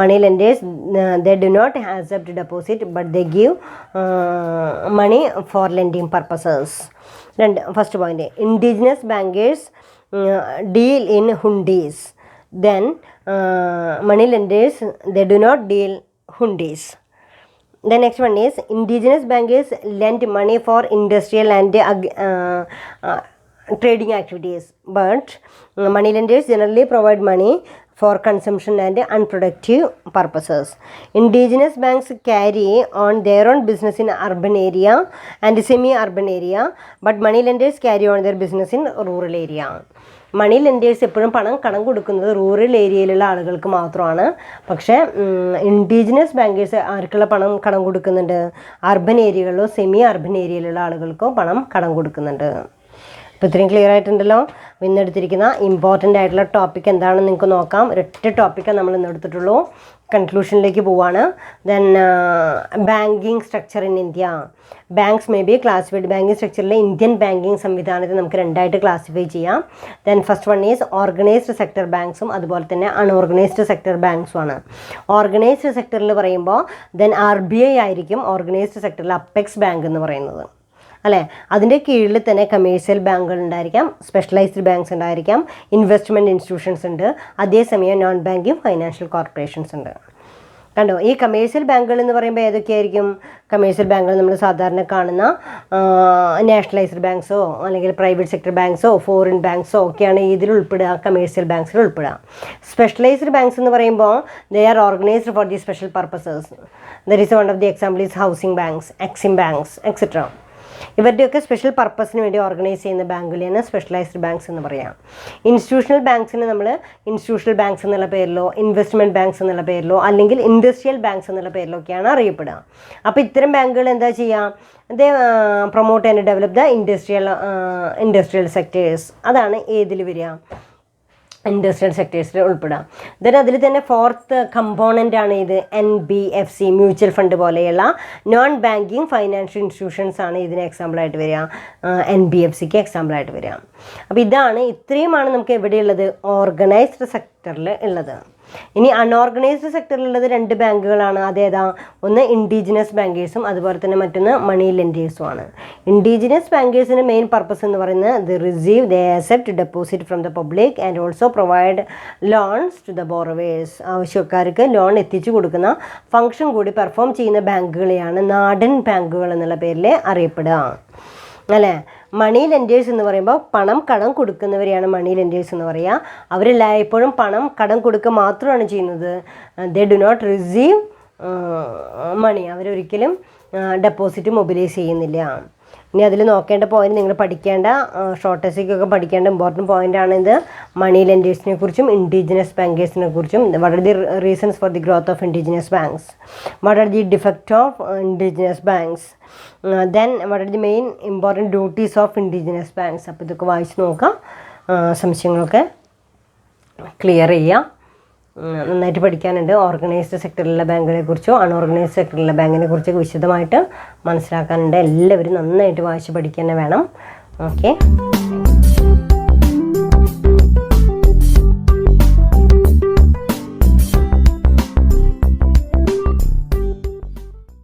Money lenders they do not accept deposit but they give money for lending purposes. First point, indigenous bankers deal in hundis. Then money lenders, they do not deal hundis. The next one is indigenous bankers lend money for industrial and trading activities, but money lenders generally provide money for consumption and unproductive purposes. Indigenous banks carry on their own business in urban area and semi-urban area, but money lenders carry on their business in rural area. Money lenders എപ്പോഴും കടം കൊടുക്കുന്നത് rural ഏരിയയിലുള്ള ആളുകൾക്ക് മാത്രമാണ്. പക്ഷേ indigenous bankers ആർക്കുള്ള കടം കൊടുക്കുന്നുണ്ട്? Urban ഏരിയകളിലോ സെമി അർബൻ ഏരിയയിലുള്ള ആളുകൾക്കോ കടം കൊടുക്കുന്നുണ്ട്. അപ്പോൾ ഇത്രയും ക്ലിയർ ആയിട്ടുണ്ടല്ലോ. ഇന്നെടുത്തിരിക്കുന്ന ഇമ്പോർട്ടൻ്റ് ആയിട്ടുള്ള ടോപ്പിക് എന്താണെന്ന് നിങ്ങൾക്ക് നോക്കാം. ഒരൊറ്റ ടോപ്പിക്കാണ് നമ്മൾ ഇന്നെടുത്തിട്ടുള്ളൂ. കൺക്ലൂഷനിലേക്ക് പോവാണ്. Then banking structure in India. Banks may be classified. Banking സ്ട്രക്ചറിലെ ഇന്ത്യൻ ബാങ്കിങ് സംവിധാനത്തെ നമുക്ക് രണ്ടായിട്ട് ക്ലാസിഫൈ ചെയ്യാം. Then first one is organised sector ബാങ്ക്സും അതുപോലെ തന്നെ അൺഓർഗനൈസ്ഡ് സെക്ടർ ബാങ്ക്സും ആണ്. ഓർഗനൈസ്ഡ് സെക്ടറിൽ പറയുമ്പോൾ ദെൻ RBI ആയിരിക്കും ഓർഗനൈസ്ഡ് സെക്ടറിൽ അപ്പെക്സ് ബാങ്ക് എന്ന് പറയുന്നത്, അല്ലേ? അതിൻ്റെ കീഴിൽ തന്നെ കമേഴ്ഷ്യൽ ബാങ്കുകൾ ഉണ്ടായിരിക്കാം, സ്പെഷ്യലൈസ്ഡ് ബാങ്ക്സ് ഉണ്ടായിരിക്കാം, ഇൻവെസ്റ്റ്മെൻറ്റ് ഇൻസ്റ്റിറ്റ്യൂഷൻസ് ഉണ്ട്, അതേസമയം നോൺ ബാങ്കിങ് ഫൈനാൻഷ്യൽ കോർപ്പറേഷൻസ് ഉണ്ട്. കണ്ടോ? ഈ കമേഴ്ഷ്യൽ ബാങ്കുകൾ എന്ന് പറയുമ്പോൾ ഏതൊക്കെയായിരിക്കും? കമേഴ്ഷ്യൽ ബാങ്കുകൾ നമ്മൾ സാധാരണ കാണുന്ന നാഷണലൈസ്ഡ് ബാങ്ക്സോ അല്ലെങ്കിൽ പ്രൈവറ്റ് സെക്ടർ ബാങ്ക്സോ ഫോറിൻ ബാങ്ക്സോ ഒക്കെയാണ് ഇതിൽ ഉൾപ്പെടുക, കമേഴ്ഷ്യൽ ബാങ്ക്സിൽ ഉൾപ്പെടുക. സ്പെഷ്യലൈസ്ഡ് ബാങ്ക്സ് എന്ന് പറയുമ്പോൾ they are organised for the special purposes. There is one of the example is housing banks, Exim banks etcetera. ഇവരുടെയൊക്കെ സ്പെഷ്യൽ പർപ്പസിന് വേണ്ടി ഓർഗനൈസ് ചെയ്യുന്ന ബാങ്കുകളെയാണ് സ്പെഷ്യലൈസ്ഡ് ബാങ്ക്സ് എന്ന് പറയാം. ഇൻസ്റ്റിറ്റ്യൂഷണൽ ബാങ്ക്സിന് നമ്മൾ ഇൻസ്റ്റിറ്റ്യൂഷണൽ ബാങ്ക്സ് എന്നുള്ള പേരിലോ ഇൻവെസ്റ്റ്മെൻറ്റ് ബാങ്ക്സ് എന്നുള്ള പേരിലോ അല്ലെങ്കിൽ ഇൻഡസ്ട്രിയൽ ബാങ്ക്സ് എന്നുള്ള പേരിലോ ഒക്കെയാണ് അറിയപ്പെടുക. അപ്പോൾ ഇത്തരം ബാങ്കുകൾ എന്താ ചെയ്യുക? They promote and develop the industrial sectors. അതാണ് ഏതിൽ വരിക? ഇൻഡസ്ട്രിയൽ സെക്ടേഴ്സിൽ ഉൾപ്പെടാം. ദെൻ അതിൽ തന്നെ ഫോർത്ത് കമ്പോണൻ്റ് ആണ് ഇത് NBFC, മ്യൂച്വൽ ഫണ്ട് പോലെയുള്ള നോൺ ബാങ്കിങ് ഫൈനാൻഷ്യൽ ഇൻസ്റ്റിറ്റ്യൂഷൻസ് ആണ് ഇതിന് എക്സാമ്പിളായിട്ട് വരിക, NBFCക്ക് എക്സാമ്പിളായിട്ട് വരിക. അപ്പോൾ ഇത്രയുമാണ് നമുക്ക് എവിടെയുള്ളത്? ഓർഗനൈസ്ഡ് സെക്ടറിൽ ഉള്ളത്. ഇനി അൺഓർഗനൈസ്ഡ് സെക്ടറിലുള്ളത് 2 ബാങ്കുകളാണ്. അതേതാ? ഒന്ന് ഇൻഡിജിനസ് ബാങ്കേഴ്സും അതുപോലെ തന്നെ മറ്റൊന്ന് മണി ലെൻഡേഴ്സുമാണ്. ഇൻഡിജിനസ് ബാങ്കേഴ്സിൻ്റെ മെയിൻ പർപ്പസ് എന്ന് പറയുന്നത് they accept deposit from the public and also provide loans to the borrowers. ആവശ്യക്കാർക്ക് ലോൺ എത്തിച്ചു കൊടുക്കുന്ന ഫംഗ്ഷൻ കൂടി പെർഫോം ചെയ്യുന്ന ബാങ്കുകളെയാണ് നാടൻ ബാങ്കുകൾ എന്നുള്ള പേരിൽ അറിയപ്പെടുക, അല്ലേ? മണി ലെൻഡേഴ്സ് എന്ന് പറയുമ്പോൾ കടം കൊടുക്കുന്നവരെയാണ് മണി ലെൻഡേഴ്സ് എന്ന് പറയുക. അവരെല്ലായ്പ്പോഴും കടം കൊടുക്കുക മാത്രമാണ് ചെയ്യുന്നത്. They do not receive money. അവരൊരിക്കലും ഡെപ്പോസിറ്റ് മൊബിലൈസ് ചെയ്യുന്നില്ല. ഇനി അതിൽ നോക്കേണ്ട പോയിന്റ്, നിങ്ങൾ പഠിക്കേണ്ട ഷോർട്ട് എസ്സേക്കൊക്കെ പഠിക്കേണ്ട ഇമ്പോർട്ടൻറ്റ് പോയിൻ്റാണ് ഇത്. മണി ലെൻഡേഴ്സിനെ കുറിച്ചും ഇൻഡിജിനസ് ബാങ്കേഴ്സിനെ കുറിച്ചും. What are the reasons for the growth of indigenous banks? What are the defect of indigenous banks? Then what are the main important duties of indigenous banks? അപ്പോൾ ഇതൊക്കെ വായിച്ച് നോക്കാം. സംശയങ്ങളൊക്കെ ക്ലിയർ ചെയ്യുക. നന്നായിട്ട് പഠിക്കാനുണ്ട്. ഓർഗനൈസ്ഡ് സെക്ടറിലുള്ള ബാങ്കുകളെ കുറിച്ചോ അൺഓർഗനൈസ്ഡ് സെക്ടറിലുള്ള ബാങ്കിനെ കുറിച്ചൊക്കെ വിശദമായിട്ട് മനസ്സിലാക്കാനുണ്ട്. എല്ലാവരും നന്നായിട്ട് വായിച്ച് പഠിക്കുക തന്നെ വേണം. ഓക്കെ.